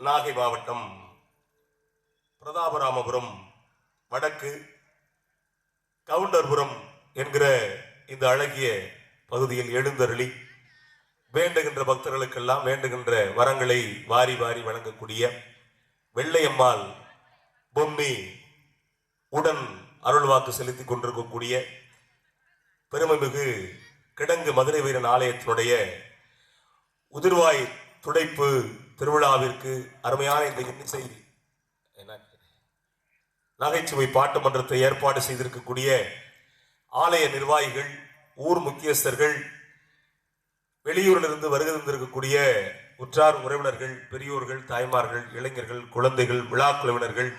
நாகை மாவட்டம் பிரதாபராமபுரம் வடக்கு கவுண்டர்புரம் என்கிற இந்த அழகிய பகுதியில் எழுந்தருளி வேண்டுகின்ற பக்தர்களுக்கெல்லாம் வேண்டுகின்ற வரங்களை வாரி வாரி வழங்கக்கூடிய வெள்ளையம்மாள் பொம்மி உடன் அருள்வாக்கு செலுத்திக் கொண்டிருக்கக்கூடிய பெருமைமிகு கிடங்கு மதுரை வீரன் ஆலயத்தினுடைய உதிர்வாய் துடைப்பு திருவிழாவிற்கு அருமையான இந்த இன்னிசை நகைச்சுவை பாட்டு மன்றத்தை ஏற்பாடு செய்திருக்கக்கூடிய ஆலய நிர்வாகிகள், ஊர் முக்கியஸ்தர்கள், வெளியூரிலிருந்து வருகை தந்திருக்கக்கூடிய உற்றார் உறவினர்கள், பெரியோர்கள், தாய்மார்கள், இளைஞர்கள், குழந்தைகள், விழா குழுவினர்கள்,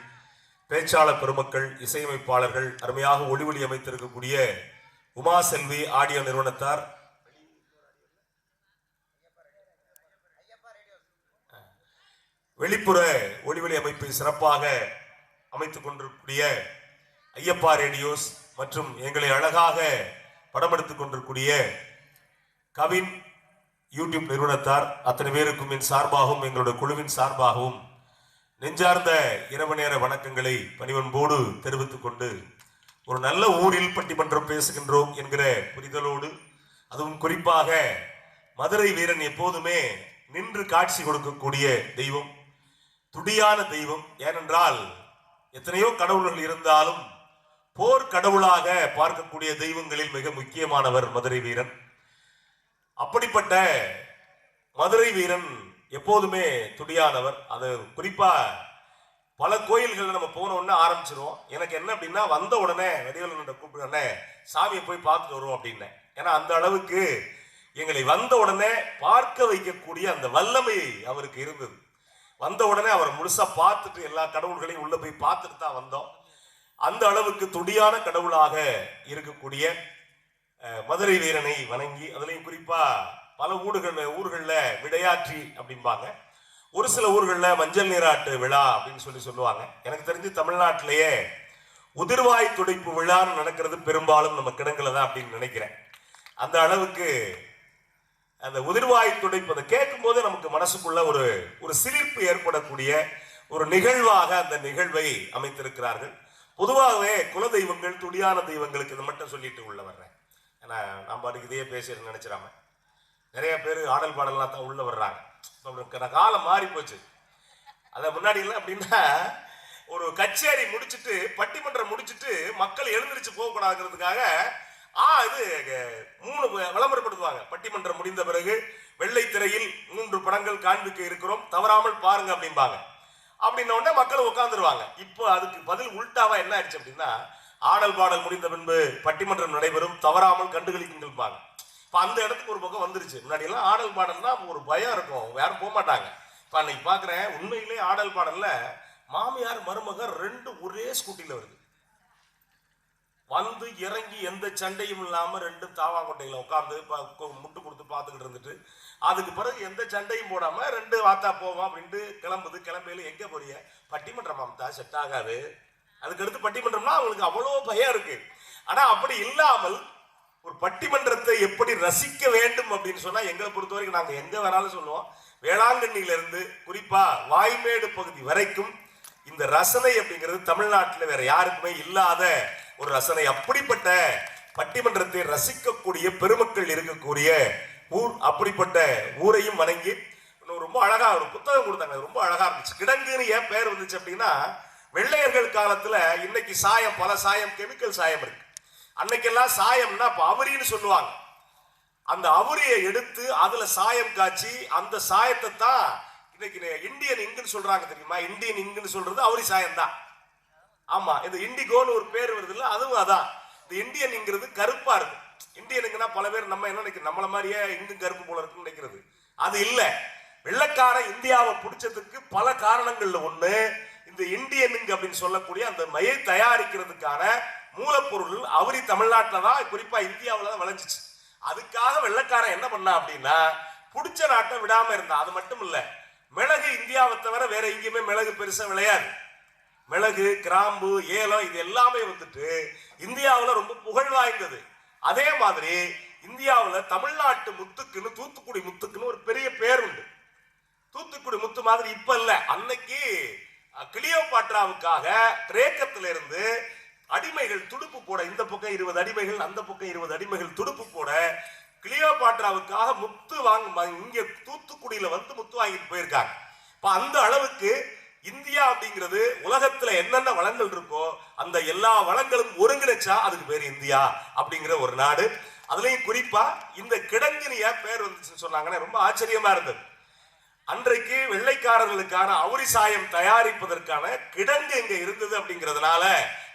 பேச்சாளர் பெருமக்கள், இசையமைப்பாளர்கள், அருமையாக ஒளி அமைத்திருக்கக்கூடிய உமா செல்வி ஆடியோ நிறுவனத்தார், வெளிப்புற ஒளிவெளி அமைப்பை சிறப்பாக அமைத்துக் கொண்டிருக்கக்கூடிய ஐயப்பா ரேடியோஸ் மற்றும் எங்களை அழகாக படம் எடுத்துக் கொண்டிருக்கூடிய கவின் யூடியூப் நிறுவனத்தார் அத்தனை பேருக்கும் என் சார்பாகவும் எங்களுடைய குழுவின் சார்பாகவும் நெஞ்சார்ந்த இரவு நேர வணக்கங்களை பணிவன்போடு தெரிவித்துக் கொண்டு ஒரு நல்ல ஊரில் பட்டிமன்றம் பேசுகின்றோம் என்கிற புரிதலோடு, அதுவும் குறிப்பாக மதுரை வீரன் எப்போதுமே நின்று காட்சி கொடுக்கக்கூடிய தெய்வம், துடியான தெய்வம். ஏனென்றால் எத்தனையோ கடவுள்கள் இருந்தாலும் போர் கடவுளாக பார்க்கக்கூடிய தெய்வங்களில் மிக முக்கியமானவர் மதுரை வீரன். அப்படிப்பட்ட மதுரை வீரன் எப்போதுமே துடியானவர். அது குறிப்பா பல கோயில்கள் நம்ம போன உடனே ஆரம்பிச்சிருவோம். எனக்கு என்ன அப்படின்னா, வந்த உடனே வடிவேலன் கூப்பிட்டு சாமியை போய் பார்த்துட்டு வருவோம் அப்படின்னேன். ஏன்னா அந்த அளவுக்கு எங்களை வந்த உடனே பார்க்க வைக்கக்கூடிய அந்த வல்லமை அவருக்கு இருந்தது. வந்த உடனே அவர் முழுசா பார்த்துட்டு எல்லா கடவுள்களையும் உள்ள போய் பார்த்துட்டு தான் வந்தோம். அந்த அளவுக்கு துடியான கடவுளாக இருக்கக்கூடிய மதுரை வீரனை வணங்கி, அதுலயும் குறிப்பா பல ஊர்களில் விடையாற்றி அப்படிம்பாங்க, ஒரு சில ஊர்களில் மஞ்சள் நீராட்டு விழா அப்படின்னு சொல்லுவாங்க. எனக்கு தெரிஞ்சு தமிழ்நாட்டிலேயே உதிர்வாய் துடைப்பு விழான்னு நடக்கிறது பெரும்பாலும் நம்ம கிடங்குல தான் அப்படின்னு நினைக்கிறேன். அந்த அளவுக்கு அந்த உதிர்வாய் துடைப்பதை கேட்கும் போது நமக்கு மனசுக்குள்ள ஒரு சிலிர்ப்பு ஏற்படக்கூடிய ஒரு நிகழ்வாக அந்த நிகழ்வை அமைத்திருக்கிறார்கள். பொதுவாகவே குல தெய்வங்கள், துடியான தெய்வங்களுக்கு இதை மட்டும் சொல்லிட்டு உள்ள வர்றேன். ஏன்னா நம்ம அதுக்கு இதையே பேசுறேன்னு நினைச்சிடாம நிறைய பேர் ஆடல் பாடலாம் தான் உள்ள வர்றாங்க. காலம் மாறி போச்சு. அதை முன்னாடி இல்லை அப்படின்னா ஒரு கச்சேரி முடிச்சுட்டு பட்டிமன்றம் முடிச்சுட்டு மக்கள் எழுந்திருச்சு போகக்கூடாதுங்கிறதுக்காக இது 3 விளம்பரப்படுத்துவாங்க. பட்டிமன்றம் முடிந்த பிறகு வெள்ளை திரையில் 3 படங்கள் காண்பிக்க இருக்கிறோம், தவறாமல் பாருங்க அப்படிம்பாங்க. அப்படின்ன உடனே மக்கள் உட்காந்துருவாங்க. இப்போ அதுக்கு பதில் உள்டாவா என்ன ஆயிடுச்சு அப்படின்னா, ஆடல் பாடல் முடிந்த பின்பு பட்டிமன்றம் நடைபெறும், தவறாமல் கண்டுகளிப்பாங்க. இப்போ அந்த இடத்துக்கு ஒரு பக்கம் வந்துருச்சு. முன்னாடி எல்லாம் ஆடல் பாடல்னா ஒரு பயம் இருக்கும், யாரும் போக மாட்டாங்க. இப்போ அன்னைக்கு பார்க்குறேன், உண்மையிலே ஆடல் பாடல்ல மாமியார் மருமகர் 2 ஒரே ஸ்கூட்டியில் வருது. வந்து இறங்கி எந்த சண்டையும் இல்லாம 2 தாவாங்கொட்டையில உட்காந்து முட்டு கொடுத்து பார்த்துக்கிட்டு இருந்துட்டு, அதுக்கு பிறகு எந்த சண்டையும் போடாம 2 வாத்தா போவோம் அப்படின்ட்டு கிளம்புது. கிளம்பையில எங்க போறிய? பட்டிமன்றம் மாமத்தா, செட் ஆகாது. அதுக்கடுத்து பட்டிமன்றம்னா அவங்களுக்கு அவ்வளோ பயம் இருக்கு. ஆனா அப்படி இல்லாமல் ஒரு பட்டிமன்றத்தை எப்படி ரசிக்க வேண்டும் அப்படின்னு சொன்னா, எங்களை பொறுத்த வரைக்கும் நாங்க எங்க வேணாலும் சொல்லுவோம், வேளாங்கண்ணியில இருந்து குறிப்பா வாய்மேடு பகுதி வரைக்கும் இந்த ரசனை அப்படிங்கிறது தமிழ்நாட்டில் வேற யாருக்குமே இல்லாத ஒரு ரசனை. அப்படிப்பட்ட பட்டிமன்றத்தை ரசிக்கக்கூடிய பெருமக்கள் இருக்கக்கூடிய ஊர். அப்படிப்பட்ட ஊரையும் வணங்கி ரொம்ப அழகா ஒரு புத்தகம் கொடுத்தாங்க, ரொம்ப அழகா இருந்துச்சு. கிடங்குன்னு ஏன் பேர் வந்துச்சு அப்படின்னா, வெள்ளையர்கள் காலத்துல இன்னைக்கு சாயம், பல சாயம், கெமிக்கல் சாயம் இருக்கு. அன்னைக்கெல்லாம் சாயம்னா அவரின்னு சொல்லுவாங்க. அந்த அவரியை எடுத்து அதுல சாயம் காய்ச்சி அந்த சாயத்தை தான் இன்னைக்கு இந்தியன் இங்குன்னு சொல்றாங்க. தெரியுமா? இந்தியன் இங்குன்னு சொல்றது அவரி சாயம் தான். ஆமா, இந்த இண்டிகோன்னு ஒரு பேர் வருது இல்ல, அதுவும் அதான். இந்த இந்தியன்ங்கிறது கருப்பா இருக்கு. இந்தியனுக்குன்னா பல பேர் நம்ம என்ன நினைக்கிறோம், நம்மள மாதிரியே இங்கும் கருப்பு போல இருக்குன்னு நினைக்கிறது. அது இல்ல. வெள்ளைக்காரன் இந்தியாவை பிடிச்சதுக்கு பல காரணங்கள்ல ஒண்ணு, இந்த இந்தியனுங்க அப்படின்னு சொல்லக்கூடிய அந்த மையை தயாரிக்கிறதுக்கான மூலப்பொருள் அவரி தமிழ்நாட்டில் தான், குறிப்பா இந்தியாவில் தான் விளைஞ்சிச்சு. அதுக்காக வெள்ளைக்காரன் என்ன பண்ணா அப்படின்னா, பிடிச்ச நாட்டை விடாம இருந்தான். அது மட்டும் இல்ல, மிளகு இந்தியாவை தவிர வேற எங்கேயுமே மிளகு பெருசா விளையாது. மிளகு, கிராம்பு, ஏலம் இது எல்லாமே வந்துட்டு இந்தியாவில் ரொம்ப புகழ் வாய்ந்தது. அதே மாதிரி இந்தியாவில் தமிழ்நாட்டு முத்துக்குன்னு, தூத்துக்குடி முத்துக்குன்னு ஒரு பெரிய பேர் உண்டு. தூத்துக்குடி முத்து மாதிரி இப்ப இல்ல. அன்னைக்கு கிளியோபாட்ராவுக்காக கிரேக்கத்திலிருந்து அடிமைகள் துடுப்பு போட, இந்த பக்கம் 20 அடிமைகள், அந்த பக்கம் 20 அடிமைகள் துடுப்பு போட, கிளியோபாட்ராவுக்காக முத்து வாங்க இங்க தூத்துக்குடியில வந்து முத்து வாங்கிட்டு போயிருக்காங்க. இப்ப அந்த அளவுக்கு இந்தியா அப்படிங்கிறது உலகத்துல என்னென்ன வளங்கள் இருக்கோ அந்த எல்லா வளங்களும் ஒருங்கிணைச்சா அதுக்கு பேர் இந்தியா அப்படிங்கிற ஒரு நாடு. அதுலயும் குறிப்பா இந்த கிடங்குனிய பேர் வந்துச்சுன்னு சொன்னாங்கன்னா ரொம்ப ஆச்சரியமா இருந்தது. அன்றைக்கு வெள்ளைக்காரர்களுக்கான அவுரி சாயம் தயாரிப்பதற்கான கிடங்கு இங்க இருந்தது அப்படிங்கிறதுனால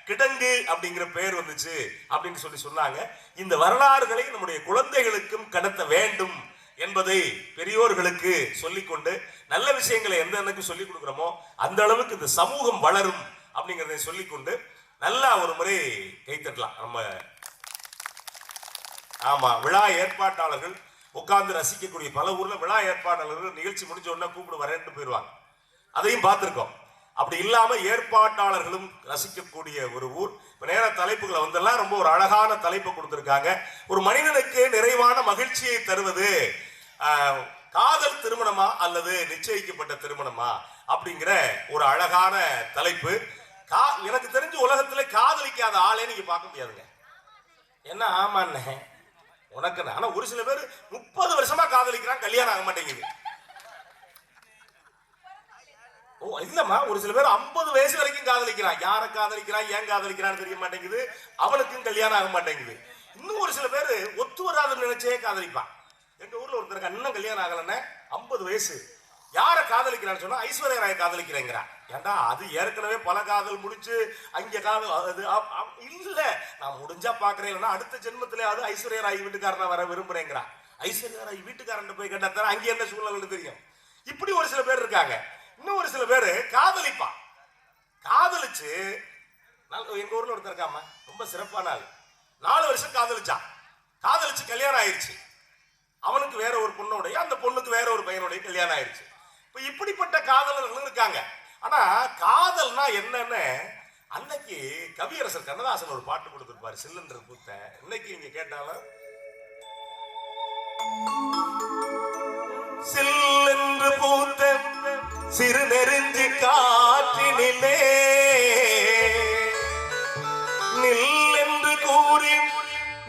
கிடங்கு அப்படிங்கிற பெயர் வந்துச்சு அப்படின்னு சொன்னாங்க. இந்த வரலாறுகளை நம்முடைய குழந்தைகளுக்கும் கடத்த வேண்டும் என்பதை பெரியோர்களுக்கு சொல்லிக்கொண்டு நல்ல விஷயங்களை எந்த அளவுக்கு சொல்லிக் கொடுக்கிறோமோ அந்த அளவுக்கு இந்த சமூகம் வளரும் அப்படிங்கிறதை சொல்லிக்கொண்டு நல்லா ஒரு முறை கைத்தட்டலாம். நம்ம ஆமா, விழா ஏற்பாட்டாளர்கள் உட்கார்ந்து ரசிக்கக்கூடிய பல ஊர்ல விழா ஏற்பாட்டாளர்கள் நிகழ்ச்சி முடிஞ்ச உடனே கூப்பிடு வரேன்னு போயிடுவாங்க. அதையும் பார்த்திருக்கோம். அப்படி இல்லாம ஏற்பாட்டாளர்களும் ரசிக்கக்கூடிய ஒரு ஊர். இப்ப நேர தலைப்புகளை வந்தெல்லாம் ரொம்ப ஒரு அழகான தலைப்பு கொடுத்திருக்காங்க. ஒரு மனிதனுக்கு நிறைவான மகிழ்ச்சியை தருவது காதல் திருமணமா அல்லது நிச்சயிக்கப்பட்ட திருமணமா அப்படிங்கிற ஒரு அழகான தலைப்பு. எனக்கு தெரிஞ்ச உலகத்துல காதலிக்காத ஆளே நீங்க பார்க்க முடியாதுங்க. என்ன ஆமாண்ணே உனக்கு. ஆனா ஒரு சில பேர் 30 வருஷமா காதலிக்கிறான், கல்யாணம் ஆக மாட்டேங்குது. ஓ இல்லம்மா, ஒரு சில பேர் 50 வயசு வரைக்கும் காதலிக்கிறான். யாரை காதலிக்கிறான், ஏன் காதலிக்கிறான்னு தெரிய மாட்டேங்குது, அவனுக்கும் கல்யாணம் ஆக மாட்டேங்குது. இன்னும் ஒரு சில பேர் ஒத்து வராதுன்னு நினைச்சே காதலிப்பான். எங்க ஊர்ல ஒருத்தருக்கு இன்னும் கல்யாணம் ஆகலன்னு 50 வயசு. யாரை காதலிக்கிறான்னு சொன்னா ஐஸ்வர்யா ராய் காதலிக்கிறேங்கிறான். ஏண்டா அது ஏற்கனவே பல காதல் முடிச்சு அங்க காதல் இல்ல, நான் முடிஞ்சா பாக்குறேன், அடுத்த ஜென்மத்திலே அது ஐஸ்வர்யா ராய் வீட்டுக்காரனா வர விரும்புறேங்கிறான். ஐஸ்வர்யா ராய் வீட்டுக்காரன் போய் கேட்டா அங்க என்ன சூழ்நிலை தெரியும். இப்படி ஒரு சில பேர் இருக்காங்க. இன்னும் ஒரு சில பேரு காதலிப்பான். காதலிச்சு எங்க ஊர்ல ஒருத்தர் இருக்காம ரொம்ப சிறப்பான ஆள். 4 வருஷம் காதலிச்சான். காதலிச்சு கல்யாணம் ஆயிடுச்சு. அவனுக்கு வேற ஒரு பொண்ணோடைய, அந்த பொண்ணுக்கு வேற ஒரு பையனுடைய கல்யாணம் ஆயிடுச்சு. இப்ப இப்படிப்பட்ட காதலர்கள் இருக்காங்க. ஆனா காதல்னா என்னன்னு அன்னைக்கு கவியரசர் கண்ணதாசன் ஒரு பாட்டு கொடுத்திருப்பாரு, சில்லென்று பூத்த. இன்னைக்கு நீங்க கேட்டாலும் சில்லென்று பூத்த சிறு நெருஞ்சி காற்றினிலே நில் என்று கூறி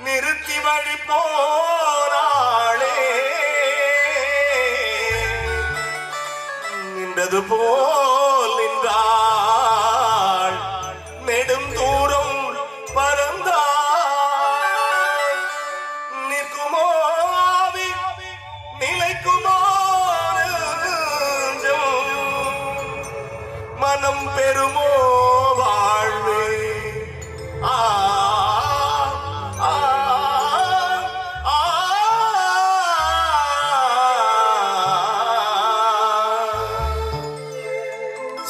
நிறுத்தி வழி போராளே நின்றது போல் நின்றாள் நெடும் தூரம் பறந்தாள் நிற்குமோ நிலைக்குமோ மனம் பெருமோ வாழ்வே.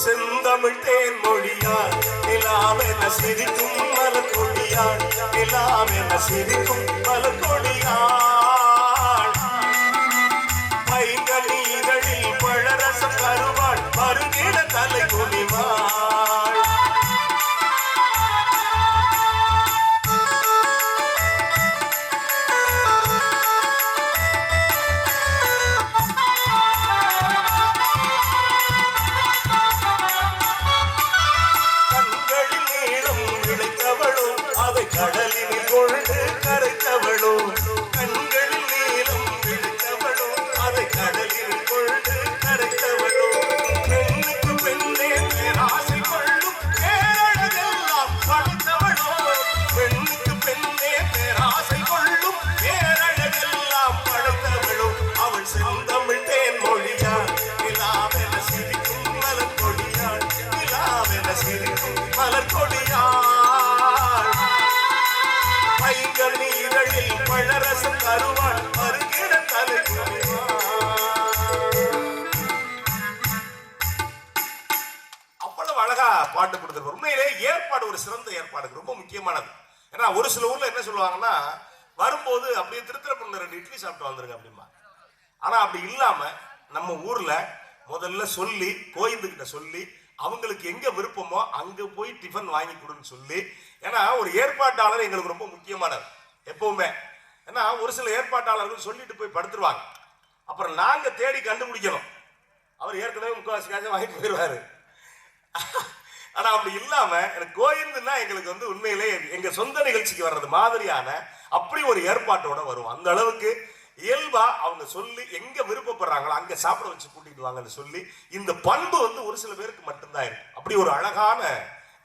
செந்தமிழ் தேன் மொழியாள் நிலாவென சிரிக்கும் மலர் கொடியாள், நிலாவென சிரிக்கும் மலர் கொடியாள். பைங்கனி இதழில் பழரசம் தருவாள், மருங்கிட தலை குனிவாள். கண்களில் நீளம் விளைத்தவளோ அதை கடலில் கொண்டு கரைத்தவளோ. கண்களில் நீளம் விளைத்தவளோ அதை கடலில் கொண்டு கரைத்தவளோ. பெண்ணுக்கு பெண்ணே பேராசை கொள்ளும் பேரழகெல்லாம் படைத்தவளோ. பெண்ணுக்கு பெண்ணே பேராசை கொள்ளும் பேரழகெல்லாம் படைத்தவளோ. அவள் செந்தமிழ் தேன் மொழியாள், நிலாவென சிரிக்கும் மலர் கொடியாள், நிலாவென சிரிக்கும் மலர் கொடியாள். பைங்கனி இதழில் பழரசம் தருவாள், மருகிட தலை குனிவாள். அவ்வளவு அழகா பாட்டு கொடுத்திருப்பார். உண்மையிலே ஏற்பாடு ஒரு சிறந்த ஏற்பாடு, ரொம்ப முக்கியமானது. ஏன்னா ஒரு சில ஊர்ல என்ன சொல்லுவாங்கன்னா, வரும்போது அப்படியே திருத்திரப்பூர்ல 2 இட்லி சாப்பிட்டு வந்துருங்க அப்படிமா. ஆனா அப்படி இல்லாம நம்ம ஊர்ல முதல்ல சொல்லி கோயிந்துகிட்ட சொல்லி அவங்களுக்கு எங்க விருப்பமோ அங்க போய் டிஃபன் வாங்கி கொடுன்னு சொல்லி. ஏன்னா ஒரு ஏற்பாட்டாளர் எங்களுக்கு ரொம்ப முக்கியமானது எப்பவுமே. ஏன்னா ஒரு சில ஏற்பாட்டாளர்கள் சொல்லிட்டு போய் படுத்துருவாங்க, அப்புறம் நாங்க தேடி கண்டுபிடிக்கணும். அவர் ஏற்கனவே முக்கால்வாசி காசை வாங்கிட்டு போயிடுவாரு. ஆனா அப்படி இல்லாம எனக்கு கோயில்னா எங்களுக்கு வந்து உண்மையிலே எங்க சொந்த நிகழ்ச்சிக்கு வர்றது மாதிரியான அப்படி ஒரு ஏற்பாட்டோட வரும். அந்த அளவுக்கு இயல்பா அவங்க சொல்லி எங்க விருப்பப்படுறாங்களோ அங்க சாப்பிட வச்சு கூட்டிட்டு வாங்கன்னு சொல்லி இந்த பண்பு வந்து ஒரு சில பேருக்கு மட்டும்தான் இருக்கு. அப்படி ஒரு அழகான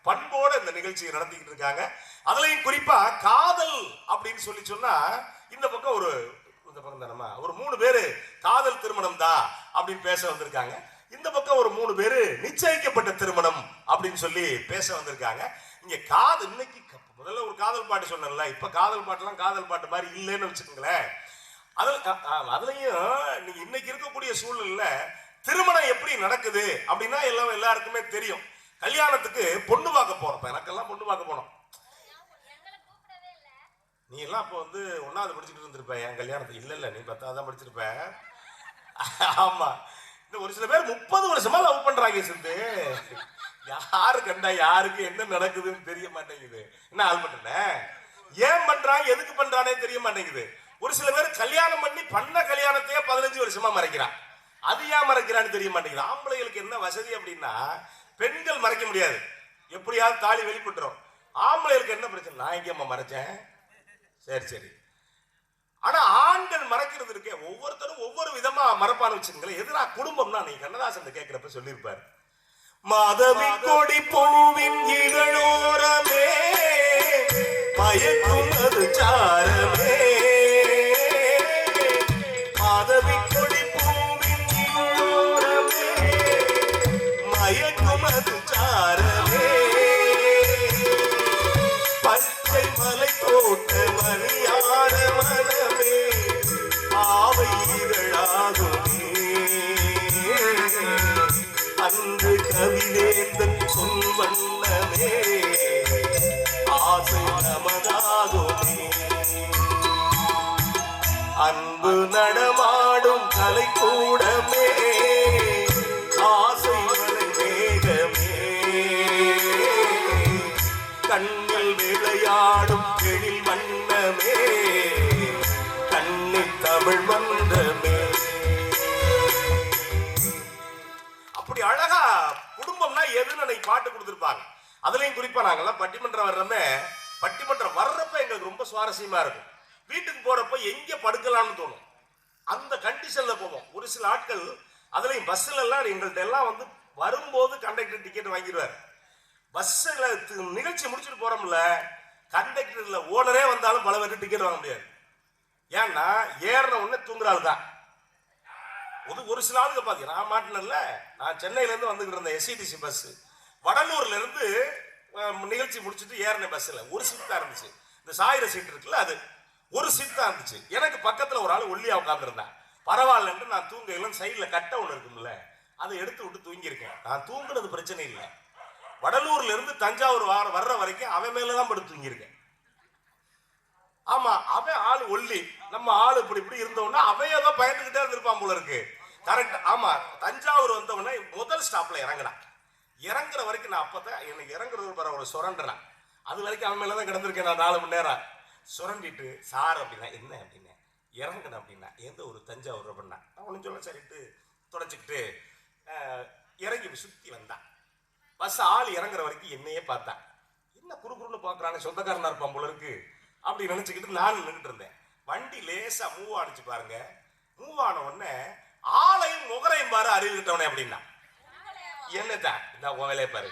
பண்போட இந்த நிகழ்ச்சியை நடத்திக்கிட்டு இருக்காங்க. அதுலயும் குறிப்பா காதல் அப்படின்னு சொல்லி சொன்னா இந்த பக்கம் ஒரு ஒரு 3 பேரு காதல் திருமணம் தான் அப்படின்னு பேச வந்திருக்காங்க. இந்த பக்கம் ஒரு 3 பேரு நிச்சயிக்கப்பட்ட திருமணம் அப்படின்னு சொல்லி பேச வந்திருக்காங்க. இங்க இன்னைக்கு முதல்ல ஒரு காதல் பாட்டு சொன்னேன்ல, இப்ப காதல் பாட்டுலாம் காதல் பாட்டு மாதிரி இல்லைன்னு வச்சுக்கோங்களேன். அதுலயும் நீங்க இன்னைக்கு இருக்கக்கூடிய சூழ்நிலையில திருமணம் எப்படி நடக்குது அப்படின்னா எல்லாருக்குமே தெரியும். கல்யாணத்துக்கு பொண்ணு பார்க்க போறோம். எனக்கெல்லாம் பொண்ணு பார்க்க போனோம். நீ எல்லாம் அப்போ வந்து 1வது படிச்சுட்டு இருந்திருப்ப. என் கல்யாணத்துக்கு இல்ல நீ 10வது தான் படிச்சிருப்ப. ஆமா, இந்த ஒரு சில பேர் 30 வருஷமா லவ் பண்றாங்க. சிந்து யாரு கண்டா யாருக்கு என்ன நடக்குதுன்னு தெரிய மாட்டேங்குது. என்ன ஆள் பண்ற, ஏன் பண்றான், எதுக்கு பண்றானே தெரிய மாட்டேங்குது. ஒரு சில பேர் கல்யாணம் பண்ண கல்யாணத்தையே 15 வருஷமா மறைக்கிறான். அது ஏன் மறைக்கிறான்னு தெரிய மாட்டேங்குது. ஆம்பளைகளுக்கு என்ன வசதி அப்படின்னா பெண்கள் மறைக்க முடியாது, எப்படியாவது தாலி வெளிப்பட்டுரும். ஆம்பளைகளுக்கு என்ன பிரச்சனை, நான் எங்கேம்மா மறைச்சேன், சரி. ஆனா ஆண்கள் மறைக்கிறது இருக்கே, ஒவ்வொருத்தரும் ஒவ்வொரு விதமா மறைப்பான்னு வச்சுக்கோங்களேன். எதிரா குடும்பம்னா நீ கண்ணதாசன் கேட்கிறப்ப சொல்லியிருப்பாரு, மாதவி கொடி பூவின் இகழோரமே மயக்கும் அது சாரமே, மாதவி கொடி பூவின் இகழோரமே மயக்கும் அது சாரமே, பச்சை மலை தோட்ட மணியான மனமே ஆவை இதழாகுமே, அன்று கவிதேந்தன் சொல் வண்ணமே ஆசை நமதாகுமே, அன்பு நடமாடும் கலை கூடமே ஆசை மலை மேகமே, கண்ணில் விளையாடும் எழில் வண்ணமே கண்ணி தமிழ் மன்றமே. அப்படி அழகா குடும்பம்னா எதுன்னு பாட்டு கொடுத்துருப்பாங்க. அதுலயும் குறிப்பா நாங்கெல்லாம் பட்டிமன்றம் வர்றப்ப எங்களுக்கு ரொம்ப சுவாரஸ்யமா இருக்கும். வீட்டுக்கு போறப்ப எங்க படுக்கலாம்னு தோணும், அந்த கண்டிஷன்ல போவோம். ஒரு சில ஆட்கள் அதுலயும் பஸ்ல எல்லாம் எங்கள்கிட்ட எல்லாம் வந்து வரும்போது கண்டக்டர் டிக்கெட் வாங்கிடுவார். பஸ்ல நிகழ்ச்சி முடிச்சுட்டு போறோம்ல, கண்டக்டர்ல ஓனரே வந்தாலும் பல பேருக்கு டிக்கெட் வாங்க முடியாது. ஏன்னா ஏறின உடனே தூங்குறாள் தான். ஒரு சில ஆளுங்க பாத்தீங்க, நான் மாட்டினல, நான் சென்னையில இருந்து வந்துகிட்டு இருந்தேன் எஸ்சிடிசி பஸ், வடலூர்ல இருந்து நிகழ்ச்சி முடிச்சுட்டு ஏறின பஸ்ல ஒரு சீட் தான் இருந்துச்சு. இந்த சாயிர சீட் இருக்குல்ல, அது ஒரு சீட் தான் இருந்துச்சு. எனக்கு பக்கத்துல ஒரு ஆள் ஒல்லியா உட்காந்துருந்தேன். பரவாயில்லன்ட்டு நான் தூங்கையில சைட்ல கட்டை ஒண்ணு இருக்கும்ல, அதை எடுத்து விட்டு தூங்கியிருக்கேன். நான் தூங்குனது பிரச்சனை இல்லை. வடலூர்ல இருந்து தஞ்சாவூர் வர்ற வரைக்கும் அவன் மேலதான் படுத்து தூங்கியிருக்கேன். ஆமா, அவன் ஆள் ஒல்லி, நம்ம ஆள் இப்படி இருந்தோம்னா அவன் ஏதோ பயந்துகிட்டே இருந்திருப்பான் போல இருக்கு. கரெக்ட். ஆமா, தஞ்சாவூர் வந்தவொடனே முதல் ஸ்டாப்ல இறங்குற வரைக்கும் நான் அப்பதான் எனக்கு இறங்குறது பரவாயில்ல சுரண்டுறான். அது வரைக்கும் அவன் மேலதான் கிடந்திருக்கேன் நான் 4 மணி நேரம். சுரண்டிட்டு சார் அப்படின்னா என்ன அப்படின்னு இறங்குன அப்படின்னா எந்த ஒரு தஞ்சாவூர் அப்படின்னா அவனு சொல்ல சரிட்டு தொடச்சிக்கிட்டு இறங்கி சுத்தி வந்தான். பஸ் ஆள் இறங்குற வரைக்கும் என்னையே பார்த்தான். என்ன குறுகுறுன்னு பாக்குறானே, சொந்தக்காரனா இருப்பான் போல இருக்கு அப்படி நினைச்சுக்கிட்டு நான் நின்றுட்டு இருந்தேன். வண்டி லேசா மூவ் ஆனிச்சு பாருங்க. மூவ் ஆன உடனே ஆளையும் முகரையும் பாரு அறிவிக்கிட்டவனே அப்படின்னா, என்னதான் உன் வேலையை பாரு,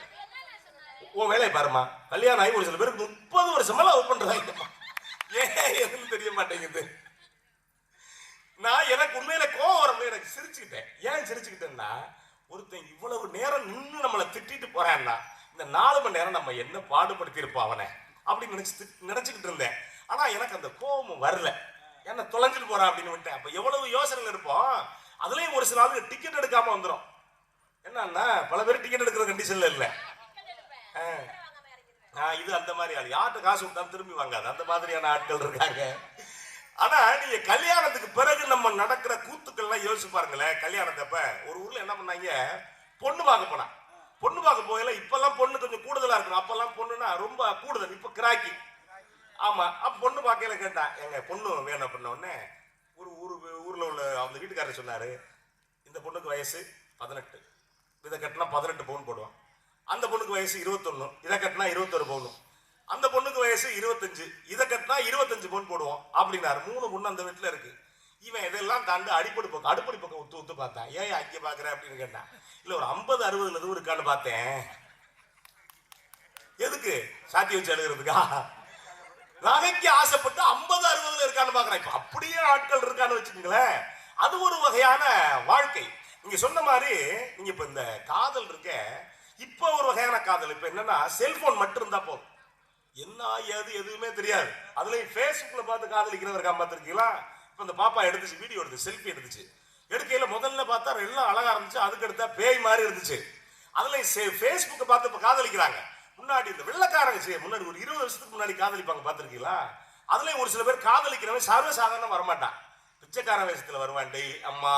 உன் வேலையை பாருமா. கல்யாணம் ஆகி ஒரு சில பேருக்கு 30 வருஷமா லவ் பண்றாங்கம்மா, ஏன் எதுன்னு தெரிய மாட்டேங்குது. நான் எனக்கு உண்மையில கோவம் வரல, எனக்கு சிரிச்சுக்கிட்டேன். ஏன் சிரிச்சுக்கிட்டேன்னா, ஒருத்தன் இவ்வளவு நேரம் நின்று நம்மளை திட்டிட்டு போறான்னா இந்த 4 மணி நேரம் நம்ம என்ன பாடுபடுத்தி இருப்போம் அவனை அப்படின்னு நினைச்சுக்கிட்டு இருந்தேன். ஆனா எனக்கு அந்த கோபமும் வரல, என்ன தொலைஞ்சிட்டு போறான் அப்படின்னு விட்டேன். அப்ப எவ்வளவு யோசனைகள் இருப்போம். அதுலயும் ஒரு சில ஆளுங்க டிக்கெட் எடுக்காம வந்துடும். என்னன்னா பல பேர் டிக்கெட் எடுக்கிற கண்டிஷன்ல இல்ல. இது அந்த மாதிரி ஆள், யார்கிட்ட காசு விட்டாலும் திரும்பி வாங்காது, அந்த மாதிரியான ஆட்கள் இருக்காங்க. ஆனா நீங்க கல்யாணத்துக்கு பிறகு நம்ம நடக்கிற கூத்துக்கள்லாம் யோசிச்சு பாருங்களேன். கல்யாணத்தப்ப ஒரு ஊர்ல என்ன பண்ணாங்க, பொண்ணு பார்க்க போனா. பொண்ணு பார்க்க போகல, இப்பெல்லாம் பொண்ணு கொஞ்சம் கூடுதலா இருக்கணும். அப்பெல்லாம் பொண்ணுன்னா ரொம்ப கூடுதல், இப்ப கிராக்கி. ஆமா, அப்ப பொண்ணு பார்க்கல கேட்டான், எங்க பொண்ணு வேணும் பண்ண உடனே ஊர்ல உள்ள அந்த வீட்டுக்காரர் சொன்னாரு, இந்த பொண்ணுக்கு வயசு 18. இதை கட்டினா 18 பவுன் போடுவான். அந்த பொண்ணுக்கு வயசு 21, இதை கட்டினா 21 பவுன். அந்த பொண்ணுக்கு வயசு 25, இதை கட்டினா 25 பவுன் போடுவோம் அப்படின்னாரு. 3 பொண்ணு அந்த வீட்டுல இருக்கு. இவன் இதெல்லாம் தாண்டு அடுப்படி பக்கம் உத்து பார்த்தான். ஏன் அங்கே பாக்குற அப்படின்னு கேட்டான். இல்ல ஒரு 50-60 எதுவும் இருக்கான்னு பார்த்தேன். எதுக்கு? சாத்தி வச்சு எழுதுறதுக்கா? நகைக்கு ஆசைப்பட்டு 50-60 இருக்கான்னு பாக்குறேன். இப்ப அப்படியே ஆட்கள் இருக்கான்னு வச்சுக்கோங்களேன். அது ஒரு வகையான வாழ்க்கை. நீங்க சொன்ன மாதிரி நீங்க இப்ப இந்த காதல் இருக்க, இப்ப ஒரு வகையான காதல். இப்ப என்னன்னா செல்போன் மட்டும் இருந்தா போதும், என்ன ஏது எதுவுமே தெரியாது. அதுலயும் பேஸ்புக்ல பார்த்து காதலிக்கிறவர் பார்த்துருக்கீங்களா? இப்ப இந்த பாப்பா எடுத்துச்சு, வீடியோ எடுத்து, செல்ஃபி எடுத்துச்சு. எடுக்கையில முதல்ல பார்த்தா எல்லாம் அழகா இருந்துச்சு, அதுக்கு எடுத்தா பேய் மாதிரி இருந்துச்சு. அதுலயும் பேஸ்புக்கை பார்த்து இப்ப காதலிக்கிறாங்க. முன்னாடி இந்த வெள்ளக்காரங்க முன்னாடி ஒரு 20 வருஷத்துக்கு முன்னாடி காதலிப்பாங்க, பார்த்துருக்கீங்களா? அதுலயும் ஒரு சில பேர் காதலிக்கிறவன் சர்வசாதாரணம் வரமாட்டான், பிச்சைக்கார வேஷத்துல வருவான். டெய்லி அம்மா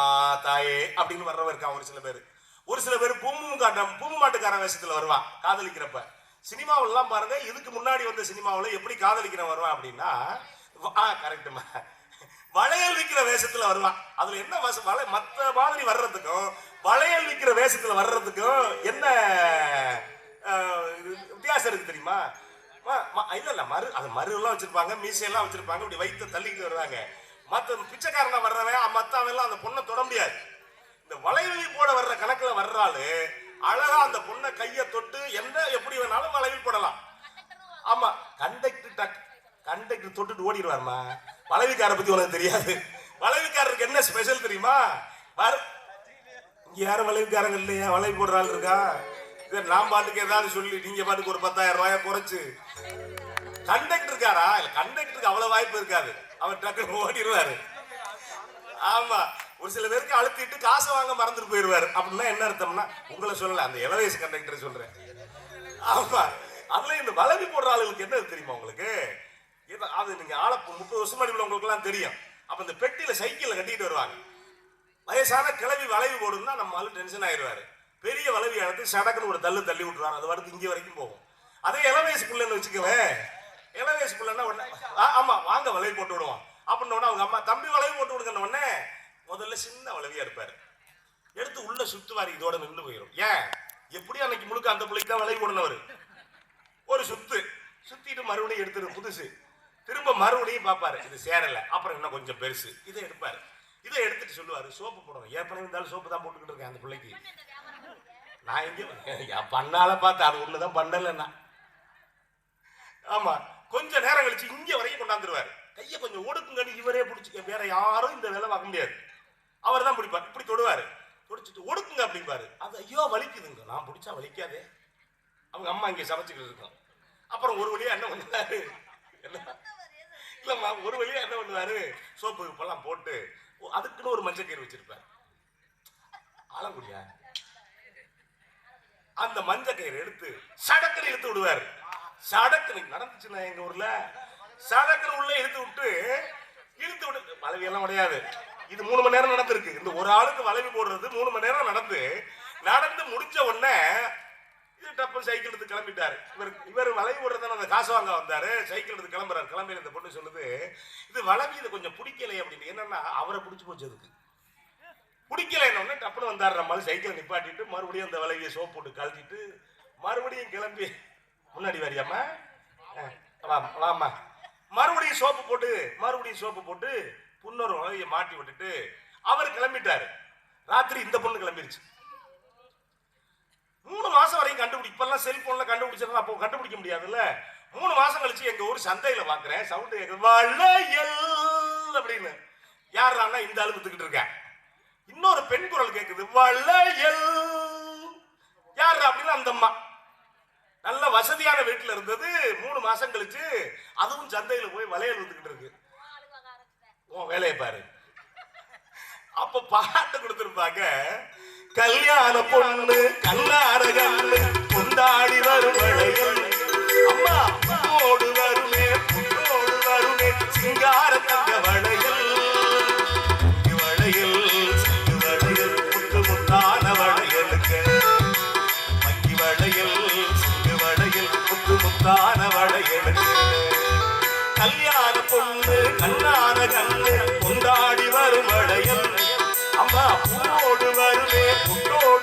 தாயே அப்படின்னு வர்றவன் இருக்கான் ஒரு சில பேர். ஒரு சில பேர் பூம்பு மாட்டுக்கார வேஷத்துல வருவான் காதலிக்கிறப்ப. சினிமாவெல்லாம் பாருங்க, இதுக்கு முன்னாடி வந்த சினிமாவில் எப்படி காதலிக்கிறவன் வருவான் அப்படின்னா, கரெக்டுமா, வளையல் விற்கிற வேஷத்துல வருவான். அதுல என்ன மற்ற மாதிரி வர்றதுக்கும் வளையல் விற்கிற வேஷத்துல வர்றதுக்கும் என்ன வித்தியாசம் இருக்கு தெரியுமா? இல்ல மறு எல்லாம் வச்சிருப்பாங்க, மீசையெல்லாம் வச்சிருப்பாங்க, இப்படி வைத்து தள்ளிட்டு வருவாங்க. மற்ற பிச்சைக்காரனா வர்றவன் மத்தவெல்லாம் அந்த பொண்ணை தொட முடியாது. இந்த வளையல் போட வர்ற கணக்குல வர்றாளு அழகா அந்த பொண்ணை கையை தொட்டு எப்படி வேணாலும் வளையல் போடலாம். ஆமா, கண்டக்டர் தொட்டுட்டு ஓடிடுவாருமா. வளைவிக்கார பத்தி உனக்கு தெரியாது. வளைவிக்காரருக்கு என்ன ஸ்பெஷல் தெரியுமா? இங்க யாரும் வளைவிக்காரங்க இல்லையா? வளைவு போடுற ஆள் இருக்கா? நான் பாட்டுக்கு ஏதாவது சொல்லி நீங்க பாட்டுக்கு ஒரு 10,000 ரூபாய குறைச்சு கண்டக்டர் இருக்காரா? இல்ல, கண்டக்டருக்கு அவ்வளவு வாய்ப்பு இருக்காது, அவர் டக்குன்னு ஓடிடுவாரு. ஆமா, ஒரு சில பேருக்கு அழுத்திட்டு காசை வாங்க மறந்துட்டு போயிடுவாரு. அப்படின்னா என்ன அர்த்தம்னா, உங்களை சொல்லல, அந்த இளவயசு கண்டக்டர் சொல்றேன். ஆமா, அதுல இந்த வளைவி போடுற ஆளுகளுக்கு என்ன தெரியுமா உங்களுக்கு? அது நீங்க 30 வருஷம் முன்னாடி உங்களுக்கு எல்லாம் தெரியும். அப்ப இந்த பெட்டியில சைக்கிள்ல கட்டிட்டு வருவாங்க. வயசான கிளவி வளைவி போடுன்னா நம்ம ஆளு டென்ஷன் ஆயிடுவாரு. பெரிய வளைவி எடுத்து சடக்குன்னு ஒரு தள்ளி விட்டுருவாங்க. அது வரது இங்க வரைக்கும் போகும். அதே இளவயசு பிள்ளைன்னு வச்சுக்கவேன், இளவயசு பிள்ளைன்னா உடனே ஆமா வாங்க வளைவி போட்டு விடுவான். அப்படின்னு அவங்க அம்மா தம்பி வளைவி போட்டு விடுங்க உடனே முதல்ல சின்ன வளைவியா இருப்பாரு, எடுத்து உள்ள சுத்துவாரு, இதோட நின்று போயிடும். ஏன்? எப்படி அன்னைக்கு முழுக்க அந்த பிள்ளைக்கு தான் வளைவி போடனவர். ஒரு சுத்திட்டு மறுபடியும் எடுத்துரு புதுசு, திரும்ப மறுபடியும் பார்ப்பாரு, இது சேரல, அப்புறம் இன்னும் கொஞ்சம் பெருசு, இதை எடுப்பாரு. இதை எடுத்துட்டு சொல்லுவாரு சோப்பு போடணும். ஏற்கனவே இருந்தாலும் சோப்பு தான் போட்டுக்கிட்டு இருக்கேன் அந்த பிள்ளைக்கு. நான் எங்க பண்ணால பார்த்து அது ஒண்ணுதான் பண்ணலன்னா. ஆமா, கொஞ்ச நேரம் கழிச்சு இங்க வரைக்கும் கொண்டாந்துருவாரு. கையை கொஞ்சம் ஒடுக்குங்கன்னு இவரே பிடிச்சி, வேற யாரும் இந்த வேலை பார்க்க முடியாது, அவர் தான் பிடிப்பார். இப்படி தொடுவாரு, தொடிச்சிட்டு ஒடுக்குங்க அப்படிப்பாரு. அது ஐயோ வலிக்குதுங்க. நான் பிடிச்சா வலிக்காதே. அவங்க அம்மா இங்க சமைச்சுக்கிட்டு இருக்கோம். அப்புறம் ஒரு வழியா என்ன பண்ணுவாரு, இல்லம்மா ஒரு வழியா என்ன பண்ணுவாரு, சோப்பு இப்பெல்லாம் போட்டு அதுக்குன்னு ஒரு மஞ்சள் கயிறு வச்சிருப்பாரு. ஆலங்குடியா, அந்த மஞ்சள் கயிறு எடுத்து சடக்குன்னு இழுத்து விடுவாரு. சடக்குன்னு நடந்துச்சுன்னா எங்க ஊர்ல சடக்குன்னு உள்ள இழுத்து விட்டு வளைவி எல்லாம் கிடையாது. இது 3 மணி நேரம் நடந்திருக்கு. இந்த ஒரு ஆளுக்கு வளைவி போடுறது 3 மணி நேரம் நடந்து முடிஞ்ச உடனே இது டப்பு சைக்கிள் எடுத்து கிளம்பிட்டாரு. இவர் வளைவி போடுறதான அந்த காசு வாங்க வந்தாரு. சைக்கிள் எடுத்து கிளம்புறாரு. கிளம்பி இந்த பொண்ணு சொல்லுது, இது வளைவி இது கொஞ்சம் பிடிக்கலை அப்படின்னு. என்னன்னா அவரை பிடிச்சி போச்சு, அதுக்கு பிடிக்கலைன்னு டப்புன்னு வந்தாரு. நம்மளால சைக்கிளை நிப்பாட்டிட்டு மறுபடியும் அந்த வளைவியை சோப்பு போட்டு கழட்டிட்டு மறுபடியும் கிளம்பி முன்னாடி வரியாமா வாமா, மறுபடியும் சோப்பு போட்டு புன்னொரு வளைவியை மாட்டி விட்டுட்டு அவர் கிளம்பிட்டாரு. ராத்திரி இந்த பொண்ணு கிளம்பிருச்சு. 3 மாசம் வரைக்கும் கண்டுபிடி, இப்பெல்லாம் செல்போன்ல கண்டுபிடிச்சிருந்தா அப்போ கண்டுபிடிக்க முடியாதுல்ல. 3 மாசம் கழிச்சு எங்க ஊர் சந்தையில பாக்குறேன், சவுண்ட் கேக்குது, வளையல் அப்படின்னு. யாருன்னா இந்த அழுத்துக்கிட்டு இருக்கேன். இன்னொரு பெண் குரல் கேக்குது, வளையல். யாரு அப்படின்னு அந்த அம்மா. நல்ல வசதியான வீட்டுல இருந்தது. 3 மாசம் கழிச்சு அதுவும் சந்தையில போய் வளையல் வித்துக்கிட்டு இருக்கு. உன் வேலையை பாரு. அப்ப பாட்டு கொடுத்திருப்பாங்க, கல்யாண பொண்ணு கண்ணார கண்ணு கொண்டாடி வரும் வளையல், அம்மா புண்ணோடு வருமே சிங்கார தங்க வளையல், வளையல் முத்து முத்தான வளையலுக்கு மங்கி வளையல் முத்து முத்தான வளையலுக்கு, கல்யாண பொண்ணு கண்ணார கண்ணு கொண்டாடி வரும் வளையல், அம்மா பூவோடு வருவே புட்டோடு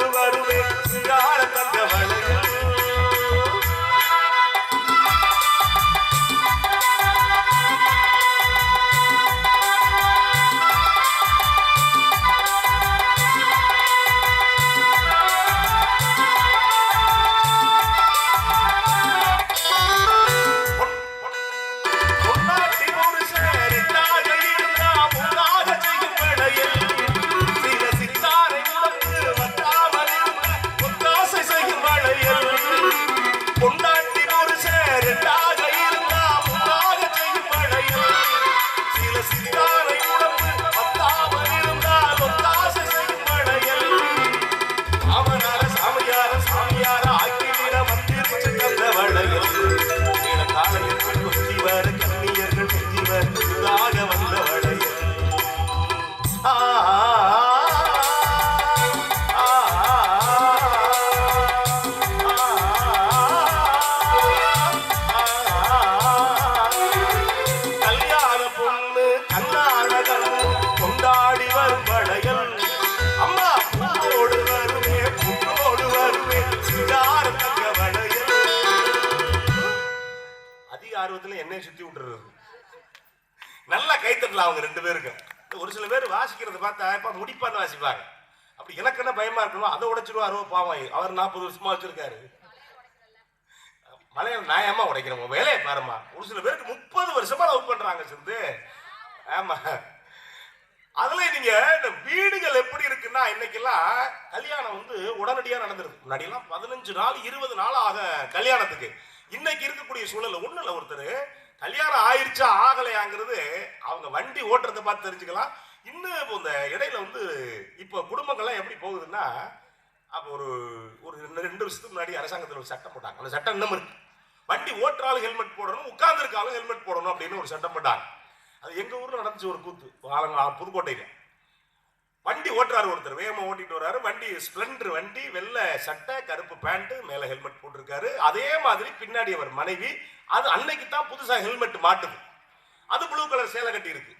என்னையும் சுத்தி விட்டுறது. நல்லா கைத்தட்டலாம் அவங்க ரெண்டு பேருக்கு. ஒரு சில பேர் வாசிக்கிறத பார்த்தா இப்ப முடிப்பான்னு வாசிப்பாங்க. அப்படி எனக்கு என்ன பயமா இருக்கணும், அதை உடைச்சிருவாரோ பாவம், அவர் 40 வருஷமா வச்சிருக்காரு. மலையாளம் நியாயமா உடைக்கிறவங்க வேலையை பாருமா. ஒரு சில பேருக்கு 30 வருஷமா லவ் பண்றாங்க சிந்து. ஆமா, அதுல நீங்க இந்த வீடுகள் எப்படி இருக்குன்னா, இன்னைக்கெல்லாம் கல்யாணம் வந்து உடனடியா நடந்துருது. முன்னாடி எல்லாம் 15 நாள் 20 நாள் ஆக கல்யாணத்துக்கு. இன்னைக்கு இருக்கக்கூடிய சூழல் ஒண்ணு இல்ல, ஒருத்தர் கல்யாணம் ஆயிடுச்சா ஆகலையாங்கிறது அவங்க வண்டி ஓட்டுறதை பார்த்து தெரிஞ்சுக்கலாம். இன்னும் இப்போ இந்த இடையில வந்து இப்போ குடும்பங்கள்லாம் எப்படி போகுதுன்னா, அப்போ ஒரு 2 வருஷத்துக்கு முன்னாடி அரசாங்கத்தில் ஒரு சட்டம் போட்டாங்க. அந்த சட்டம் இன்னும் இருக்கு. வண்டி ஓட்டுறாலும் ஹெல்மெட் போடணும், உட்கார்ந்து இருக்காலும் ஹெல்மெட் போடணும் அப்படின்னு ஒரு சட்டம் போட்டாங்க. அது எங்க ஊர்ல நடந்துச்சு ஒரு கூத்து, புதுக்கோட்டையில. வண்டி ஓட்டுறாரு ஒருத்தர், வேகமா ஓட்டிட்டு வர்றாரு. வண்டி ஸ்பிளெண்டர் வண்டி, வெள்ளை சட்டை கருப்பு பேண்ட், மேல ஹெல்மெட் போட்டிருக்காரு. அதே மாதிரி பின்னாடி அவர் மனைவி, அது அன்னைக்கு தான் புதுசா ஹெல்மெட் மாட்டுது. அது ப்ளூ கலர் சேலை கட்டி இருக்கு.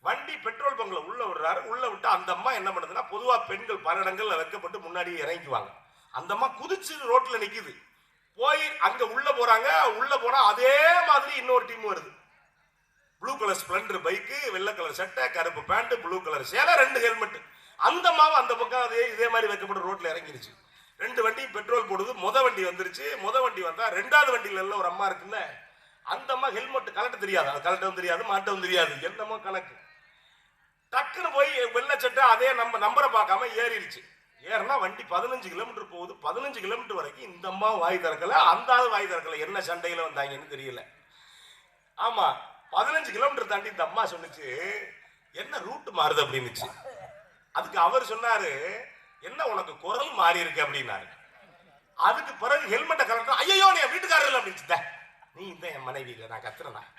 வண்டி பெட்ரோல் பங்க்ல உள்ள விடுறாரு. உள்ள விட்டு அந்த அம்மா என்ன பண்ணுதுன்னா, பொதுவா பெண்கள் பல இடங்கள்ல வைக்கப்பட்டு முன்னாடி இறங்கிக்குவாங்க. அந்த அம்மா குதிச்சு ரோட்ல நிக்குது. போய் அங்க உள்ள போறாங்க. உள்ள போனா அதே மாதிரி இன்னொரு டீம் வருது. ப்ளூ கலர் ஸ்பிளெண்டர் பைக்கு, வெள்ளை கலர் சட்டை கருப்பு பேண்ட், ப்ளூ கலர் சேலை, 2 ஹெல்மெட். அந்த அம்மாவும் அந்த பக்கம் இதே மாதிரி வைக்கப்பட்டு ரோட்ல இறங்கிருச்சு. 2 வண்டியும் பெட்ரோல் போடுது. முத வண்டி வந்துருச்சு. முத வண்டி வந்தா 2வது வண்டியில எல்லாம் ஒரு அம்மா இருக்குல்ல, அந்த அம்மா ஹெல்மெட் கலட்ட தெரியாது. அது கலட்டவும் தெரியாது, மாட்டவும் தெரியாது, என்னமோ கணக்கு. டக்குன்னு போய் வெள்ளை சட்டை அதே நம்பரை பார்க்காம ஏறிடுச்சு. ஏன்னா வண்டி 15 கிலோமீட்டர் போகுது. 15 கிலோமீட்டர் வரைக்கும் இந்த அம்மா வாய் திறக்கல, அந்த வாய் திறக்கல. என்ன சண்டையில வந்தாங்கன்னு தெரியல. ஆமா, 15 கிலோமீட்டர் தாண்டி இந்த அம்மா சொன்னிச்சு, என்ன ரூட் மாறுது அப்படின்னுச்சு. அதுக்கு அவர் சொன்னாரு, என்ன உனக்கு குரல் மாறி இருக்கு அப்படின்னாரு. அதுக்கு பிறகு ஹெல்மெட்டை கலட்டா, ஐயோ நீ வீட்டுக்காரர் இல்லை அப்படின்னு. நீ இந்த என் மனைவி இல்லை, நான் கத்துறேன்.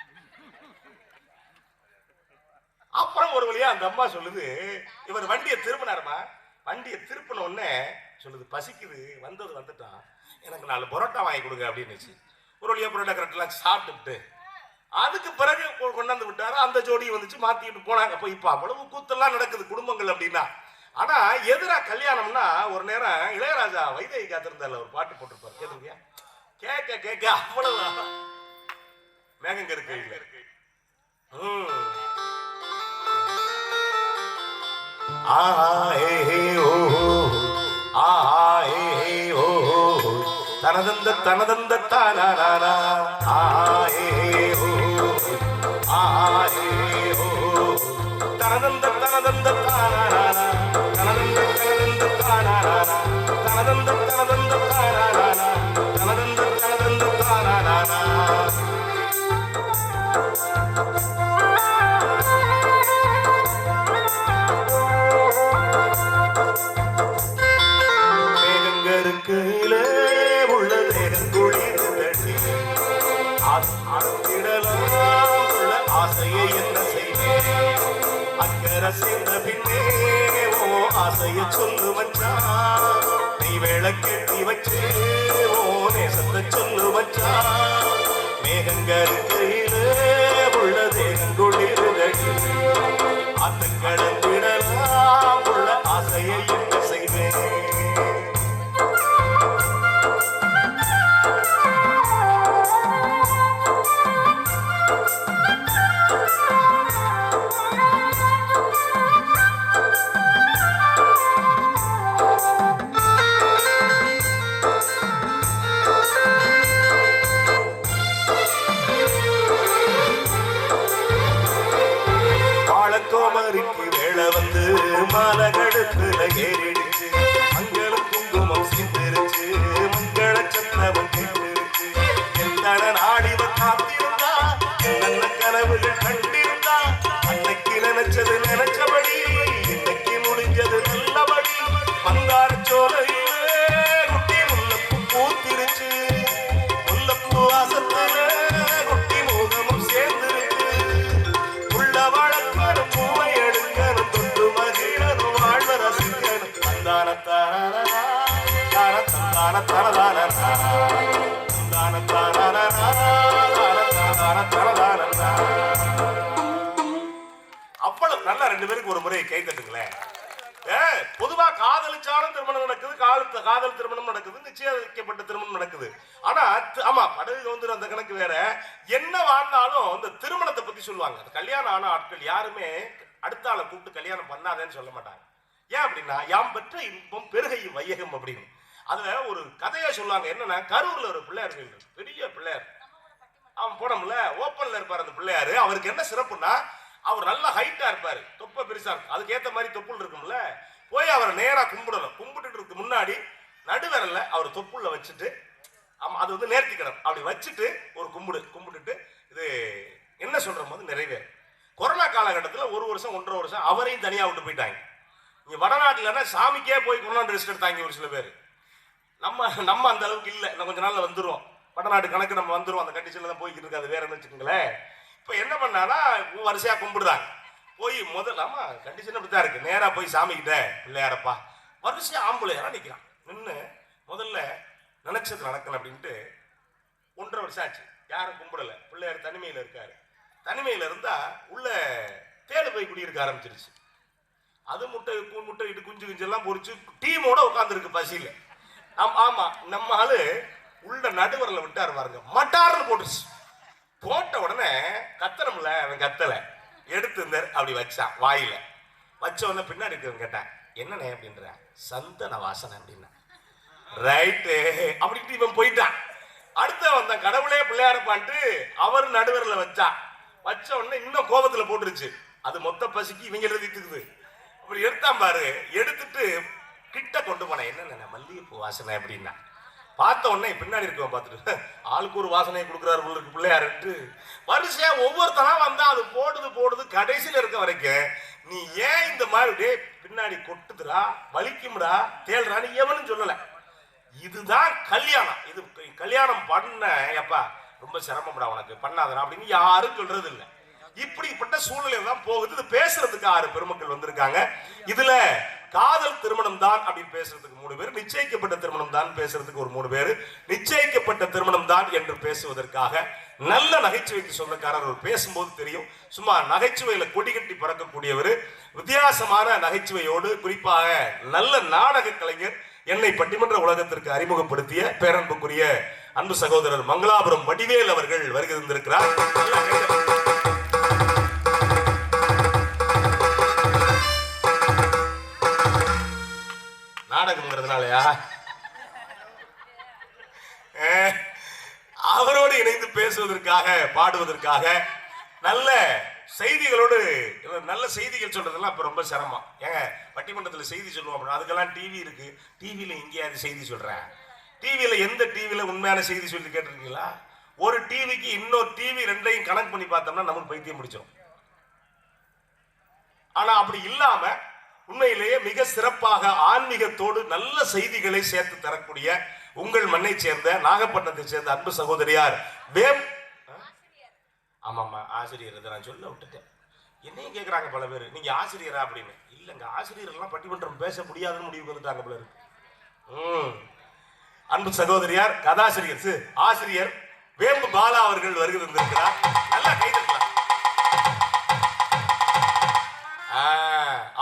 அப்புறம் ஒரு வழியா அந்த அம்மா சொல்லுது, இவர் வண்டியை திரும்பினாருமா. வண்டியை திருப்பின உடனே சொல்லுது, பசிக்குது, வந்துட்டான், எனக்கு 4 பரோட்டா வாங்கி கொடுங்க அப்படின்னுச்சு. ஒரு வழியா பரோட்டா கரெக்டெல்லாம் சாப்பிட்டுட்டு அதுக்கு பிறகு கொண்டாந்து விட்டாரு. அந்த ஜோடி வந்துச்சு, மாத்திட்டு போனாங்க. இப்ப அவ்வளவு கூத்தெல்லாம் நடக்குது குடும்பங்கள் அப்படின்னா. ஆனா எதிரா கல்யாணம்னா ஒரு நேரம் இளையராஜா வைதேகி காத்திருந்தால ஒரு பாட்டு போட்டிருப்பாரு, கேட்டுருக்கியா? கேட்க கேட்க அவ்வளவு மேகங்க இருக்கு. தனதந்த தனதந்த தானா தனதந்த தனதந்த தானா தனதந்த தனதந்த தானா தனதந்த தனதந்த தானா தனதந்த தனதந்த தானா. மேகங்கருக்குலே உள்ள மேகங்குளிர் தட்டி ஆசையை என்ன செய்வேன், அக்கறை சேர்ந்த பின்னே ஓ ஆசைய சொல்லு மச்சான், நீ வேளை கெட்டி வச்சு ஓ நேசத்தை சொல்லு மச்சான். மேகங்கருக்கையிலே உள்ள தேகங்குளிர் தட்டி ஆத்துக்கடந்திடலாம் உள்ள ஆசையை என்ன செய்வேன். கோமரிக்கு வேளை வந்து மாலகடுப்புல ஏறிடுச்சு, மங்களம் குங்குமம் சிந்திருச்சு, மங்கள சத்தவன் கேட்டிருச்சு. எந்தன நாடிவ காத்திருந்தா, என்னென்ன கனவுகள் கண்டிருந்தா, அன்னைக்கு நினைச்சது நினைச்சபடி, இன்னைக்கு முடிஞ்சது நல்லபடி. மந்தார சோலையிலே குட்டி முல்லப்பூ பூத்திருச்சு, முல்லப்பூ வாசத்துல குட்டி மோகமும் சேர்ந்திருக்கு. உள்ள வழக்கணும் பூவை எடுக்கணும், தொட்டு மகிழனும் வாழ்வ ரசிக்கணும். தந்தான தான தான தந்தான தனதான தந்தான தான அவ்வளவு நல்லா. 2 பேருக்கு ஒரு முறை கை தட்டுங்களேன். பொதுவா காதலிச்சாலும் திருமணம் நடக்குது, காதல் திருமணம் நடக்குது, நிச்சயிக்கப்பட்ட திருமணம் நடக்குது. ஆனா ஆமா படகு கவுந்துரும் அந்த கணக்கு வேற. என்ன வாழ்ந்தாலும் இந்த திருமணத்தை பத்தி சொல்லுவாங்க. கல்யாணம் ஆன ஆட்கள் யாருமே அடுத்த ஆளை கூப்பிட்டு கல்யாணம் பண்ணாதேன்னு சொல்ல மாட்டாங்க. ஏன் அப்படின்னா யாம் பெற்ற இன்பம் பெருகையும் வையகம் அப்படின்னு. அதுல ஒரு கதையா சொல்லுவாங்க. என்னன்னா கரூர்ல ஒரு பிள்ளையார் கோயில், பெரிய பிள்ளையார், அவன் போனோம்ல ஓப்பன்ல இருப்பார் அந்த பிள்ளையாரு. அவருக்கு என்ன சிறப்புன்னா அவர் நல்ல ஹைட்டா இருப்பாரு, தொப்பை பெருசா இருக்கும், அதுக்கு ஏத்த மாதிரி தொப்புள் இருக்கும்ல. போய் அவரை நேரா கும்பிடணும். கும்பிட்டுட்டு முன்னாடி நடுவரல்ல அவர் தொப்புள்ள வச்சுட்டு, அது வந்து நேர்த்திக்கணும், அப்படி வச்சுட்டு ஒரு கும்பிட்டுட்டு இது என்ன சொல்ற போது நிறைவேறும். கொரோனா காலகட்டத்தில் 1 வருஷம் 1.5 வருஷம் அவரையும் தனியா விட்டு போயிட்டாங்க. இங்க வடநாட்டுல சாமிக்கே போய் கொரோனா ரெஸ்ட் எடுத்தாங்க ஒரு சில பேர். நம்ம அந்த அளவுக்கு இல்லை, இன்னும் கொஞ்ச நாள்ல வந்துடும், வடநாடு கணக்கு நம்ம வந்துடும், அந்த கண்டிஷன்ல தான் போய்கிட்டு இருக்காது. வேற என்ன வச்சுக்கோங்களேன். இப்ப என்ன பண்ணானா வரிசையா கும்பிடுறாங்க. போய் முதல்ல ஆமா கண்டிஷன் அப்படித்தான் இருக்கு. நேரா போய் சாமி கிட்ட பிள்ளையாரப்பா வரிசையா ஆம்பளையாரா நிக்கிறான். நின்று முதல்ல நினைச்சது நடக்கணும் அப்படின்ட்டு 1.5 வருஷம் ஆச்சு, யாரும் கும்பிடல. பிள்ளையார் தனிமையில இருக்காரு. தனிமையில இருந்தா உள்ள தேடு போய் குடியிருக்க ஆரம்பிச்சிருச்சு. அது முட்டை இட்டு குஞ்சு எல்லாம் பொறிச்சு டீமோட உட்காந்துருக்கு பசியில. ஆமா நம்ம ஆளு உள்ள நடுவரில் விட்டாரு பாருங்க, மட்டார்னு போட்டுச்சு. போட்ட உடனே கத்தனம்ல அவன் கத்தல, எடுத்து இருந்தார் அப்படி வச்சான் வாயில. வச்ச உடனே பின்னாடி இருக்கவன் கேட்டான், என்னண்ணே அப்படின்ற, சந்தன வாசனை அப்படின்னா. ரைட்டு அப்படின்ட்டு இவன் போயிட்டான். அடுத்த வந்த கடவுளே பிள்ளையாரப்பான்ட்டு அவர் நடுவரில் வச்ச உடனே இன்னும் கோபத்துல போட்டுருச்சு. அது மொத்த பசிக்கு இவங்க எழுதிட்டுக்குது. அப்படி எடுத்தான் பாரு. எடுத்துட்டு கிட்ட கொண்டு போனேன், என்ன மல்லிகைப்பூ வாசனை அப்படின்னா. பார்த்த உடனே பின்னாடி இருக்கவன் பார்த்துட்டு ஆளுக்கு ஒரு வாசனையை கொடுக்குறாரு பிள்ளையாருன்ட்டு வரிசையா ஒவ்வொருத்தனா வந்தா அது போடுது கடைசியில் இருக்க வரைக்கும் நீ ஏன் இந்த மாதிரி பின்னாடி கொட்டுதுடா வலிக்கும்டா தேல்றான்னு எவனும் சொல்லல. இதுதான் கல்யாணம். இது கல்யாணம் பண்ண எப்பா ரொம்ப சிரமம்டா உனக்கு பண்ணாதடா அப்படின்னு யாரும் சொல்றது இல்லை. இப்படிப்பட்ட சூழ்நிலை தான் போகுது. இது பேசுறதுக்கு 6 பெருமக்கள் வந்திருக்காங்க. இதுல காதல் திருமணம் தான் அப்படின்னு பேசுறதுக்கு 3 பேர், நிச்சயிக்கப்பட்ட திருமணம் தான் பேசுறதுக்கு ஒரு 3 பேர், நிச்சயிக்கப்பட்ட திருமணம் தான் என்று பேசுவதற்காக நல்ல நகைச்சுவைக்கு சொந்தக்காரர் ஒரு பேசும்போது தெரியும். சும்மா நகைச்சுவையில கொடி கட்டி பறக்கக்கூடியவர், வித்தியாசமான நகைச்சுவையோடு குறிப்பாக நல்ல நாடக கலைஞர், என்னை பட்டிமன்ற உலகத்திற்கு அறிமுகப்படுத்திய பேரன்புக்குரிய அன்பு சகோதரர் மங்களாபுரம் வடிவேல் அவர்கள் வருகை தந்திருக்கிறார். நாடகம்ங்கிறதுனாலயா அவரோடு இணைந்து பேசுவதற்காக பாடுவதற்காக நல்ல செய்திகளோடு, நல்ல செய்திகள் சொல்றதெல்லாம் இப்ப ரொம்ப சிரமம். ஏங்க பட்டிமன்றத்தில் செய்தி சொல்லுவோம் அப்படின்னா அதுக்கெல்லாம் டிவி இருக்கு. டிவியில எங்கேயாவது செய்தி சொல்றேன்? டிவியில எந்த டிவியில உண்மையான செய்தி சொல்லி கேட்டிருக்கீங்களா? ஒரு டிவிக்கு இன்னொரு டிவி 2ஐயும் கனெக்ட் பண்ணி பார்த்தோம்னா நமக்கு பைத்தியம் முடிச்சிடும். ஆனா அப்படி இல்லாம உண்மையிலேயே மிக சிறப்பாக ஆன்மீகத்தோடு நல்ல செய்திகளை சேர்த்து தரக்கூடிய உங்கள் மண்ணை சேர்ந்த நாகப்பட்டினத்தை சேர்ந்த அன்பு சகோதரியார் ஆமாம்மா ஆசிரியர். இதை நான் சொல்ல விட்டுட்டேன். என்னையும் கேட்குறாங்க பல பேர், நீங்க ஆசிரியரா அப்படின்னு. இல்லைங்க, ஆசிரியர்லாம் பட்டிமன்றம் பேச முடியாதுன்னு முடிவுக்கு வந்துட்டாங்க பல இருக்கு. அன்பு சகோதரியார் கதாசிரியர் ஆசிரியர் வேம்பு பாலா அவர்கள் வருகை தந்திருக்கிறார். நல்லா கைதட்டலாம்.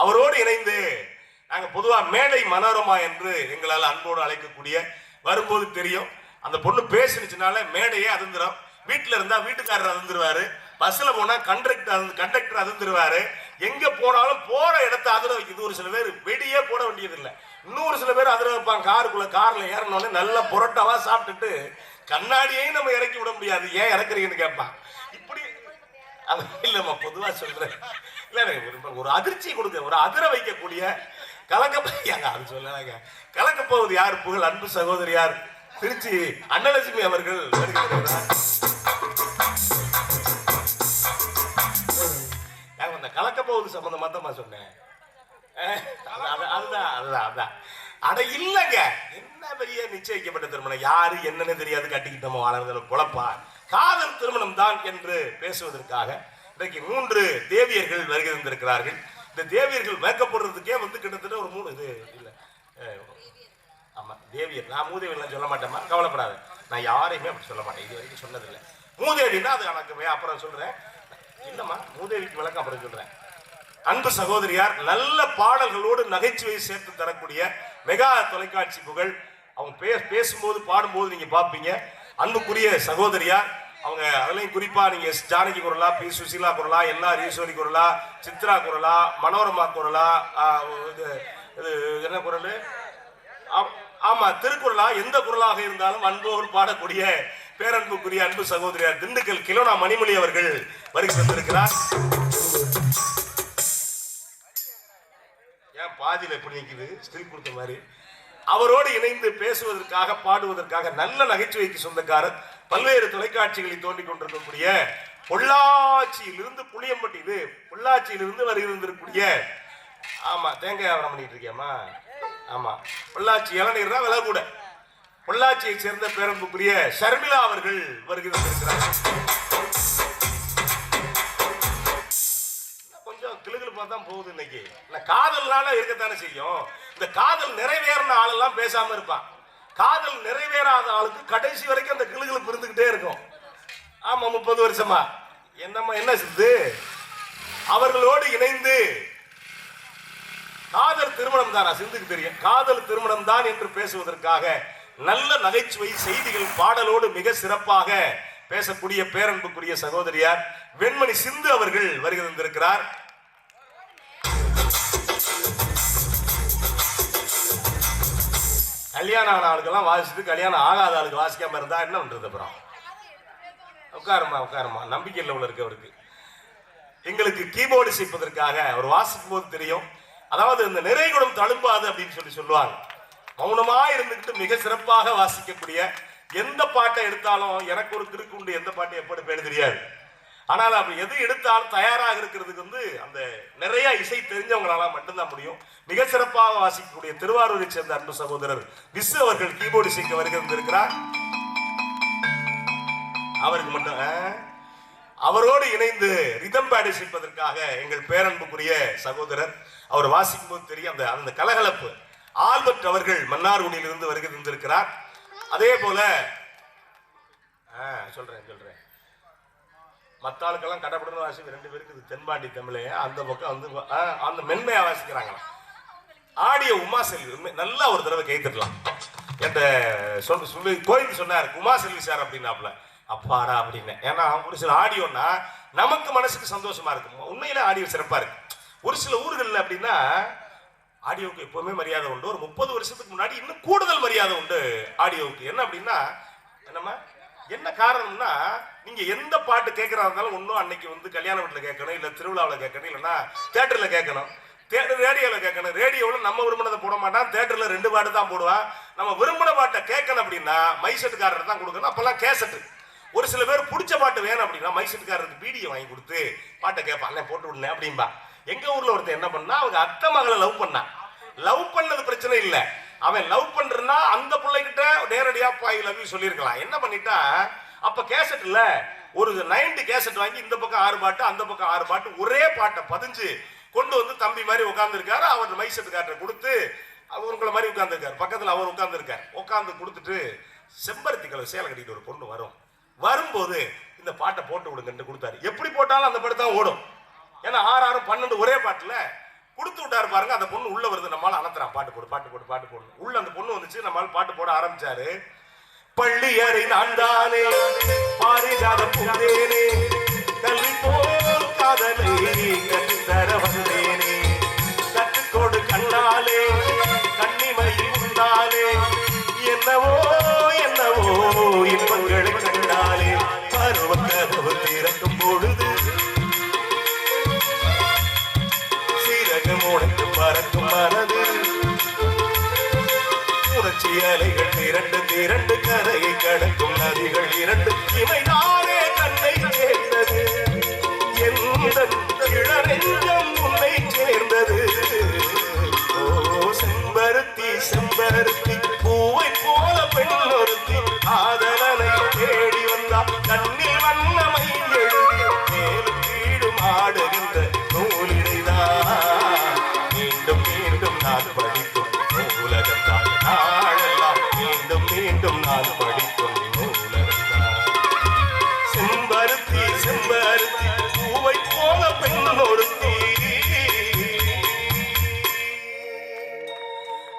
அவரோடு இணைந்து நாங்க பொதுவா மேடை மனோரமா என்று எங்களால் அன்போடு அழைக்கக்கூடிய, வரும்போது தெரியும் அந்த பொண்ணு பேசினுச்சுனால மேடையே அதிர்ந்துரும். வீட்டுல இருந்தா வீட்டுக்காரர் அதிர்ந்துருவாரு, பஸ்ல போனா கண்டக்டர் அதிர்ந்துருவாரு. எங்க போனாலும் போற இடத்த அதிர வைக்குது. ஒரு சில பேர் வெடியே போட வேண்டியது இல்லை, இன்னொரு சில பேர் அதிர வைப்பாங்க. கார்ல ஏறணும்னு நல்ல புரோட்டாவா சாப்பிட்டுட்டு கண்ணாடியையும் நம்ம இறக்கி விட முடியாது, ஏன் இறக்குறீங்கன்னு கேட்பான். இப்படி இல்லம்மா பொதுவா சொல்றேன். ஒரு அதிர்ச்சி கொடுக்க, ஒரு அதிர வைக்கக்கூடிய கலக்க போவது யார்? புகழ் அன்பு சகோதரியார் திருச்சி அன்னலட்சுமி அவர்கள் வருகிறார். அந்த கலக்க போவது சம்பந்தமா தான் சொன்னேன். அதுதான் அட இல்லங்க, என்ன பெரிய நிச்சயிக்கப்பட்ட திருமணம், யாரு என்னன்னு தெரியாது, கட்டிக்கிட்டோமோ வளர்ந்த பொழப்பா, காதல் திருமணம் தான் என்று பேசுவதற்காக இன்றைக்கு 3 தேவியர்கள் வருகை தந்திருக்கிறார்கள். இந்த தேவியர்கள் மேக்கப்படுறதுக்கே கிட்டத்தட்ட ஒரு 3 இது இல்ல. ஆமா தேவியர், நான் மூதேவியெல்லாம் சொல்ல மாட்டேம்மா, கவலைப்படாது. நான் யாரையுமே அப்படி சொல்ல மாட்டேன், இது வரைக்கும் சொன்னதில்லை. மூதேவின்னா அது எனக்கு அப்புறம் சொல்றேன். இல்லம்மா மூதேவிக்கு விளக்கம் அப்புறம் சொல்றேன். அன்பு சகோதரியார் நல்ல பாடல்களோடு நகைச்சுவை சேர்த்து தரக்கூடிய மெகா தொலைக்காட்சி புகழ். அவங்க பேசும்போது பாடும்போது நீங்க பார்ப்பீங்க. அன்புக்குரிய சகோதரியார். அவங்க அதுலயும் குறிப்பா நீங்க எஸ் ஜானகி குரலா, பி சுசீலா குரலா, என்ஆர் ஈஸ்வரி குரலா, சித்ரா குரலா, மனோரமா குரலா, என்ன குரல், ஆமா திருக்குறளா, எந்த குரலாக இருந்தாலும் அன்போடு பாடக்கூடிய பேரன்புக்குரிய அன்பு சகோதரியார் திண்டுக்கல் கிலோனா மணிமொழி அவர்கள் வருகை தந்திருக்கிறார். ஏன் பாதியில் எப்படி நிற்குது ஸ்டில் கொடுத்த மாதிரி. அவரோடு இணைந்து பேசுவதற்காக பாடுவதற்காக நல்ல நகைச்சுவைக்கு சொந்தக்காரர், பல்வேறு தொலைக்காட்சிகளில் தோன்றிக் கொண்டிருக்கக்கூடிய பொள்ளாச்சியிலிருந்து புளியம்பட்டி, இது பொள்ளாச்சியிலிருந்து வருகின்றிருக்கக்கூடிய, ஆமா தேங்காய் வியாபாரம் பண்ணிட்டு இருக்கியாமா, ஆமா பொள்ளாச்சி இளநீர் தான் விலை கூட. பொள்ளாச்சியை சேர்ந்த பேரன்புக்குரிய ஷர்மிளா அவர்கள் வருகிறார். கொஞ்சம் கிளுகிழப்பா தான் போகுது இன்னைக்கு. காதல்னால இருக்கத்தானே செய்யும். இந்த காதல் நிறைவேறின ஆளெல்லாம் பேசாம இருப்பான். காதல் நிறைவேறாத ஆளுக்கு கடைசி வரைக்கும் அந்த கிளுகிழப்பு இருந்துகிட்டே இருக்கும். ஆமா 30 வருஷமா என்னம்மா என்ன செய்து அவர்களோடு இணைந்து காதல் திருமணம் தான், சிந்துக்கு தெரியும் காதல் திருமணம் தான் என்று பேசுவதற்காக நல்ல நகைச்சுவை செய்திகள் பாடலோடு மிக சிறப்பாக பேசக்கூடிய பேரன்புக்குரிய சகோதரியார் வெண்மணி சிந்து அவர்கள் வருகை தந்திருக்கிறார். கல்யாணம் ஆன ஆளுக்கெல்லாம் வாசிச்சுட்டு கல்யாணம் ஆகாத ஆளுக்கு வாசிக்காம இருந்தா என்ன பண்றது? அப்புறம் உட்காருமா நம்பிக்கையில் உள்ள இருக்கவருக்கு. எங்களுக்கு கீபோர்டு செய்வதற்காக அவர் வாசிக்கும் போது தெரியும். அதாவது இந்த நிறைகுணம் தழும்பாது அப்படின்னு சொல்லுவாங்க. மௌனமா இருந்துகிட்டு மிக சிறப்பாக வாசிக்கக்கூடிய, எந்த பாட்டை எடுத்தாலும் எனக்கு ஒரு கிறுக்கு உண்டு, எந்த பாட்டை எப்படி பேரு தெரியாது. ஆனால் அப்படி எது எடுத்தாலும் தயாராக இருக்கிறதுக்கு அந்த நிறைய இசை தெரிஞ்சவங்களால மட்டும்தான் முடியும். மிக சிறப்பாக வாசிக்கக்கூடிய திருவாரூரை சேர்ந்த அன்பு சகோதரர் விசு அவர்கள் கீபோர்டு இசைக்க வருகிறார். அவருக்கு மட்டும் அவரோடு இணைந்து ரிதம் பேட் இசைப்பதற்காக எங்கள் பேரன்புக்குரிய சகோதரர், அவர் வாசிக்கும் போது தெரியும் அந்த கலகலப்பு. ஆல்பர்ட் அவர்கள் மன்னார்குடியிலிருந்து வருகை தந்திருக்கிறார். அதே போல சொல்றேன் மற்ற ஆளுக்கெல்லாம் கடப்படணும் வாசி 2 பேருக்கு தென்பாண்டி தமிழே அந்த பக்கம் அந்த மென்மையா வாசிக்கிறாங்க. ஆடியோ உமா செல்வி நல்லா ஒரு தடவை கைத்தட்டலாம். என்ற கோயில் சொன்னார் உமா செல்வி சார் அப்படின்னாப்ல, அப்பாடா அப்படின்னு. ஏன்னா ஒரு சில ஆடியோன்னா நமக்கு மனசுக்கு சந்தோஷமா இருக்கும். உண்மையில ஆடியோ சிறப்பா இருக்கு. ஒரு சில ஊர்கள் அப்படின்னா ஆடியோவுக்கு எப்பவுமே மரியாதை உண்டு. ஒரு 30 வருஷத்துக்கு முன்னாடி இன்னும் கூடுதல் மரியாதை உண்டு ஆடியோவுக்கு. என்ன அப்படின்னா என்ன காரணம்னா, நீங்க எந்த பாட்டு கேட்கறதா இருந்தாலும் ஒன்னும் அன்னைக்கு கல்யாண வீட்டில் கேட்கணும், இல்ல திருவிழாவில் கேட்கணும், இல்லைன்னா தியேட்டர்ல கேட்கணும், ரேடியோவில் கேட்கணும். ரேடியோவில் நம்ம விரும்பினதை போட மாட்டான், தியேட்டர்ல 2 பாட்டு தான் போடுவான். நம்ம விரும்பின பாட்டை கேட்கணும் அப்படின்னா மைசெட்டுக்காரர் தான் கொடுக்கணும். அப்பெல்லாம் கேசட்டு. ஒரு சில பேர் பிடிச்ச பாட்டு வேணும் அப்படின்னா மைசெட்டுக்காரருக்கு பீடியை வாங்கி கொடுத்து பாட்டை கேட்பான், போட்டு விடுனேன் அப்படின்பா. எங்க ஊர்ல ஒருத்தர் என்ன பண்ணா, அவங்க அத்தை மகளை லவ் பண்ணான். லவ் பண்ணது பிரச்சனை இல்ல, அவன் லவ் பண்றா அந்த பிள்ளைகிட்ட நேரடியா பாய் லவ் யூ சொல்லியிருக்கலாம். என்ன பண்ணிட்டா, அப்ப கேசட் இல்ல, ஒரு 90 கேசட் வாங்கி இந்த பக்கம் 6 பாட்டு அந்த பக்கம் 6 பாட்டு ஒரே பாட்டை பதிஞ்சு கொண்டு தம்பி மாதிரி உட்கார்ந்து இருக்காரு. அவர் மைசெட்டுக்காரரை கொடுத்து அவங்கள மாதிரி உட்கார்ந்துருக்காரு. பக்கத்துல அவர் உட்கார்ந்து இருக்காரு. உட்கார்ந்து கொடுத்துட்டு செம்பருத்தி கலர் சேலை கட்டிட்டு ஒரு பொண்ணு வரும்போது இந்த பாட்டை போட்டு விடுங்கன்னு கொடுத்தாரு. எப்படி போட்டாலும் அந்த பாட்டு தான் ஓடும். ஏன்னா 6, 6, 12 ஒரே பாட்டுல கொடுத்து விட்டாரு பாருங்க. அந்த பொண்ணு உள்ள வருது, நம்மளால அனத்துறான் பாட்டு போடு. உள்ள அந்த பொண்ணு வந்துச்சு, நம்மளால பாட்டு போட ஆரம்பிச்சாரு. பள்ளியறை நான் தானே பாரிஜாத பூந்தேனே, கல்வி போல் காதலை கற்றுத்தர வந்தேனே, கற்றுக்கோடு கண்ணாலே கண்ணிமையில் உண்டாலே, என்னவோ இன்பங்களை கண்டாலே, பருவ கதவு திறக்கும் பொழுது சீரகம் உடைத்து பறக்கும் மனது, உணர்ச்சி அலைகள் திரண்டு கரையை கடக்கும் நதிகள் 2 இமைதானே கண்ணை சேர்ந்தது, எந்த இளநெஞ்சம் உன்னை சேர்ந்தது. ஓ செம்பருத்தி பூவை போல பெண்ணொருத்தி, ஆதரனை தேடி வந்தால் கண்ணில் வண்ணமை எழுதி மேலும் கீழும் ஆடுகின்ற நூலிடைதான் மீண்டும் நான் படிக்கும் நூலகம்தான், நாளெல்லாம் மீண்டும் நான் படிக்கும் நூலகம்தான். செம்பருத்தி பூவை போல பெண்ணொருத்தி.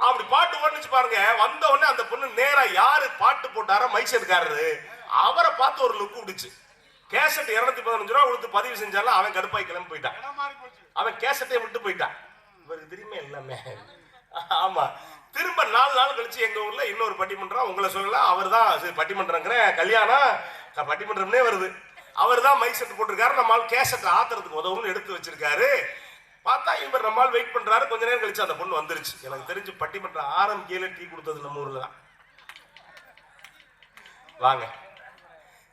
அப்படி பாட்டு ஓடுச்சு பாருங்க. வந்த உடனே அந்த பொண்ணு நேரா யாரு பாட்டு போட்டாரோ மைசெட்காரரு அவரை பார்த்து ஒரு லுக் விடுச்சு. கேசட் 215 ரூபா கொடுத்து பதிவு செஞ்சாலும் அவன் கடுப்பாய் கிளம்பி போயிட்டான். அவன் கேசட்டை விட்டு போயிட்டான். இவருக்கு திரும்ப எல்லாமே ஆமா. திரும்ப 4 நாள் கழிச்சு எங்க ஊர்ல இன்னொரு பட்டிமன்றம், உங்களை சொல்லலாம், அவர் தான் பட்டிமன்றங்கிற கல்யாணம் பட்டிமன்றம்னே வருது. அவர் தான் மைக் செட் போட்டிருக்காரு. நம்மால் கேசட் ஆத்துறதுக்கு உதவுன்னு எடுத்து வச்சிருக்காரு. பார்த்தா இவர் நம்மால் வெயிட் பண்றாரு. கொஞ்ச நேரம் கழிச்சு அந்த பொண்ணு வந்துருச்சு. எனக்கு தெரிஞ்சு பட்டிமன்றம் ஆரம்பிக்கையில டீ கொடுத்தது நம்ம ஊர்ல தான். வாங்க,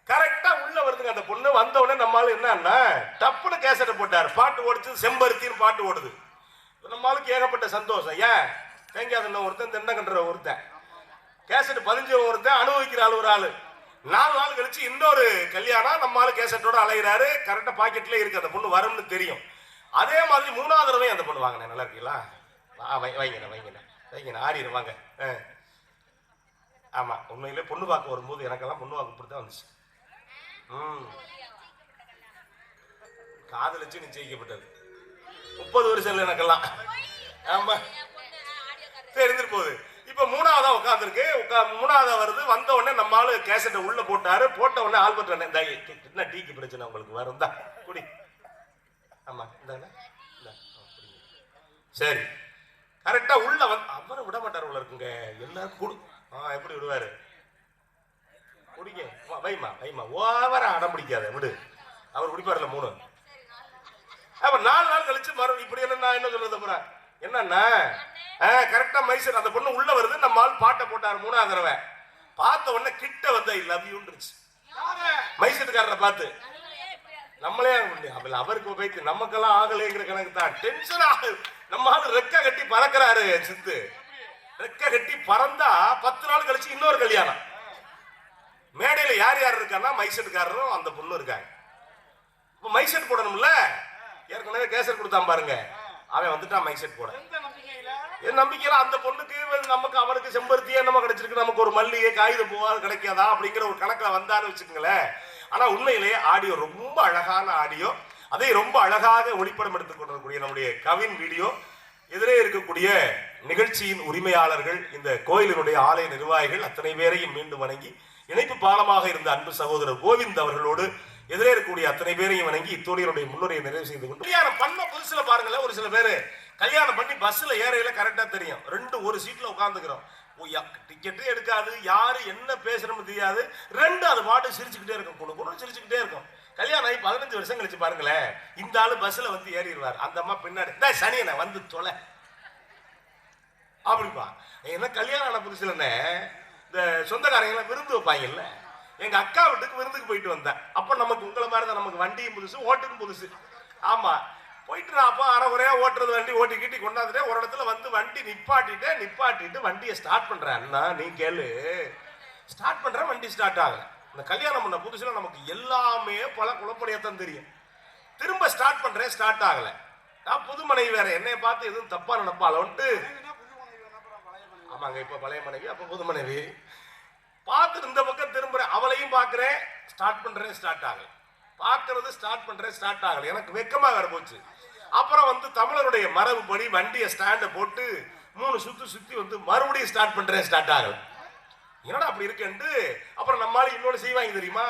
கரெக்டா உள்ள வருதுங்க அந்த பொண்ணு. வந்த உடனே நம்மால என்னன்னா டப்புன்னு கேசட்டை போட்டாரு. பாட்டு ஓடிச்சு, செம்பருத்தின்னு பாட்டு ஓடுது. நம்மளுக்கு ஏகப்பட்ட சந்தோஷம். ஏன் தேங்காய் ஒருத்தன், தென்னை கண்டுற ஒருத்தன், கேசட் 15 ஒருத்தன், அனுபவிக்கிற ஆள் ஒரு ஆளு. 4 நாள் கழிச்சு இன்னொரு கல்யாணம். நம்மளால கேசட்டோட அலைகிறாரு. கரெக்டா பாக்கெட்ல இருக்கு. அந்த பொண்ணு வரும்னு தெரியும். அதே மாதிரி 3ஆவது தடவை அந்த பொண்ணு வாங்கினேன். நல்லா இருக்கீங்களா? வைங்க ஆறிடு வாங்க. ஆமா, உண்மையிலே பொண்ணு பார்க்க வரும்போது எனக்கெல்லாம் பொண்ணு வாக்கு இப்படித்தான் வந்துச்சு. காதலிச்சு நிச்சயிக்கப்பட்டது 30 வருஷம் எனக்கெல்லாம். ஆமா, தெரிஞ்சிட்டு போகுது. இப்ப 3ஆவதா உட்காந்துருக்கு. 3ஆவதா வருது. வந்த உடனே நம்ம ஆளு கேசட்டை உள்ள போட்டாரு. போட்ட உடனே ஆல்பர்ட் என்ன டீக்கு பிரச்சனை உங்களுக்கு வரும் தான் குடி. ஆமா, சரி, கரெக்டா உள்ள வந்து அவரை விட மாட்டார் உள்ள இருக்குங்க. எல்லாரும் குடு. எப்படி விடுவாரு? குடிங்க, வைமா ஓவரா அடம் பிடிக்காத விடு. அவர் குடிப்பாருல 3. அப்ப 4 நாள் கழிச்சு மறுபடியும் இப்படி எல்லாம் நான் என்ன சொல்றது அப்புறம் என்னன்னா கரெக்டா மைசூர் அந்த பொண்ணு உள்ள வருது. நம்ம ஆள் பாட்டை போட்டாரு 3ஆவது தடவை. பார்த்த உடனே கிட்ட வந்து ஐ லவ் யூன்றுச்சு மைசூர்காரரை பார்த்து. நம்மளே அவருக்கு போயிட்டு நமக்கெல்லாம் ஆகலைங்கிற கணக்கு தான். டென்ஷன் ஆகுது. நம்ம ஆளு ரெக்க கட்டி பறக்கிறாரு. சித்து ரெக்க கட்டி பறந்தா 10 நாள் கழிச்சு இன்னொரு கல்யாணம். மேடையில யார் யார் இருக்கான்னா மைசூர்காரரும் அந்த பொண்ணு இருக்காங்க. இப்ப மைசெட் போடணும்ல. ஏற்கனவே கேசட் கொடுத்தான் பாருங்க, அவன் வந்துட்டான் மைசெட் போட. என் நம்பிக்கையில அந்த பொண்ணுக்கு நமக்கு அவனுக்கு செம்பருத்தியே நம்ம கிடைச்சிருக்கு, நமக்கு ஒரு மல்லிகை காகித போவாது கிடைக்காதா அப்படிங்கிற ஒரு கணக்கில் வந்தான்னு வச்சுக்கோங்களேன். ஆனா உண்மையிலேயே ஆடியோ ரொம்ப அழகான ஆடியோ. அதை ரொம்ப அழகாக ஒளிப்படம் எடுத்துக் கொண்டிருக்கக்கூடிய நம்முடைய கவின் வீடியோ. எதிரே இருக்கக்கூடிய நிகழ்ச்சியின் உரிமையாளர்கள், இந்த கோயிலினுடைய ஆலய நிர்வாகிகள் அத்தனை பேரையும் மீண்டும் வணங்கி, இணைப்பு பாலமாக இருந்த அன்பு சகோதரர் கோவிந்த் அவர்களோடு எதிரே இருக்கக்கூடிய அத்தனை பேரையும் வணங்கி இத்தோழியருடைய முன்னுரையை நிறைவு செய்து கொண்டு கல்யாணம் பண்ண புதுசுல பாருங்களேன். ஒரு சில பேரு கல்யாணம் பண்ணி பஸ்ல ஏறையில கரெக்டா தெரியும். 2 ஒரு சீட்ல உட்காந்துக்கிறோம். டிக்கெட்டு எடுக்காது, யாரு என்ன பேசுறோம்னு தெரியாது. 2 அது பாட்டு சிரிச்சுக்கிட்டே இருக்கும். கூட சிரிச்சுக்கிட்டே இருக்கும். கல்யாணம் ஆகி 15 வருஷம் கழிச்சு பாருங்களேன், இந்த ஆளு பஸ்ல வந்து ஏறிடுவார். அந்த அம்மா பின்னாடி சனியனை வந்து தொலை அப்படிப்பா. என்ன கல்யாணம் ஆன புதுசுலன்னு இந்த சொந்தக்காரங்க விருந்து வைப்பாங்கல்ல. எங்க அக்கா வீட்டுக்கு விருந்துக்கு போயிட்டு வந்தேன். அப்ப நமக்கு உங்களை மாதிரி தான், நமக்கு வண்டியும் புதுசு, ஓட்டுக்கும் புதுசு. ஆமா, போயிட்டு நான் அப்பா அரைகுறையா ஓட்டுறது, வண்டி ஓட்டி கீட்டி கொண்டாந்துட்டேன். ஒரு இடத்துல வந்து வண்டி நிப்பாட்டிட்டு வண்டியை ஸ்டார்ட் பண்றேன். அண்ணா நீ கேளு, ஸ்டார்ட் பண்றேன், வண்டி ஸ்டார்ட் ஆகல. இந்த கல்யாணம் பண்ண புதுசுல நமக்கு எல்லாமே பல குழப்படியாத்தான் தெரியும். திரும்ப ஸ்டார்ட் பண்றேன், ஸ்டார்ட் ஆகல. நான் புது மனைவி வேற, என்னைய பார்த்து எதுவும் தப்பா நினைப்பாளோன்ட்டு. ஆமாங்க, இப்ப பழைய மனைவி, அப்ப புது மனைவி. பார்த்துட்டு இந்த பக்கம் திரும்புறேன், அவளையும் பார்க்கிறேன், ஸ்டார்ட் பண்றேன், ஸ்டார்ட் ஆகல. பார்க்கறது ஸ்டார்ட் பண்றேன், ஸ்டார்ட் ஆகல. எனக்கு வெக்கமா வேற போச்சு. அப்புறம் வந்து தமிழருடைய மரபுப்படி வண்டியை ஸ்டாண்ட போட்டு 3 சுத்தி வந்து மறுபடியும் ஸ்டார்ட் பண்றேன், ஸ்டார்ட் ஆகல. என்னடா அப்படி இருக்குன்ட்டு அப்புறம் நம்மளால இன்னொன்று செய்வாங்க தெரியுமா,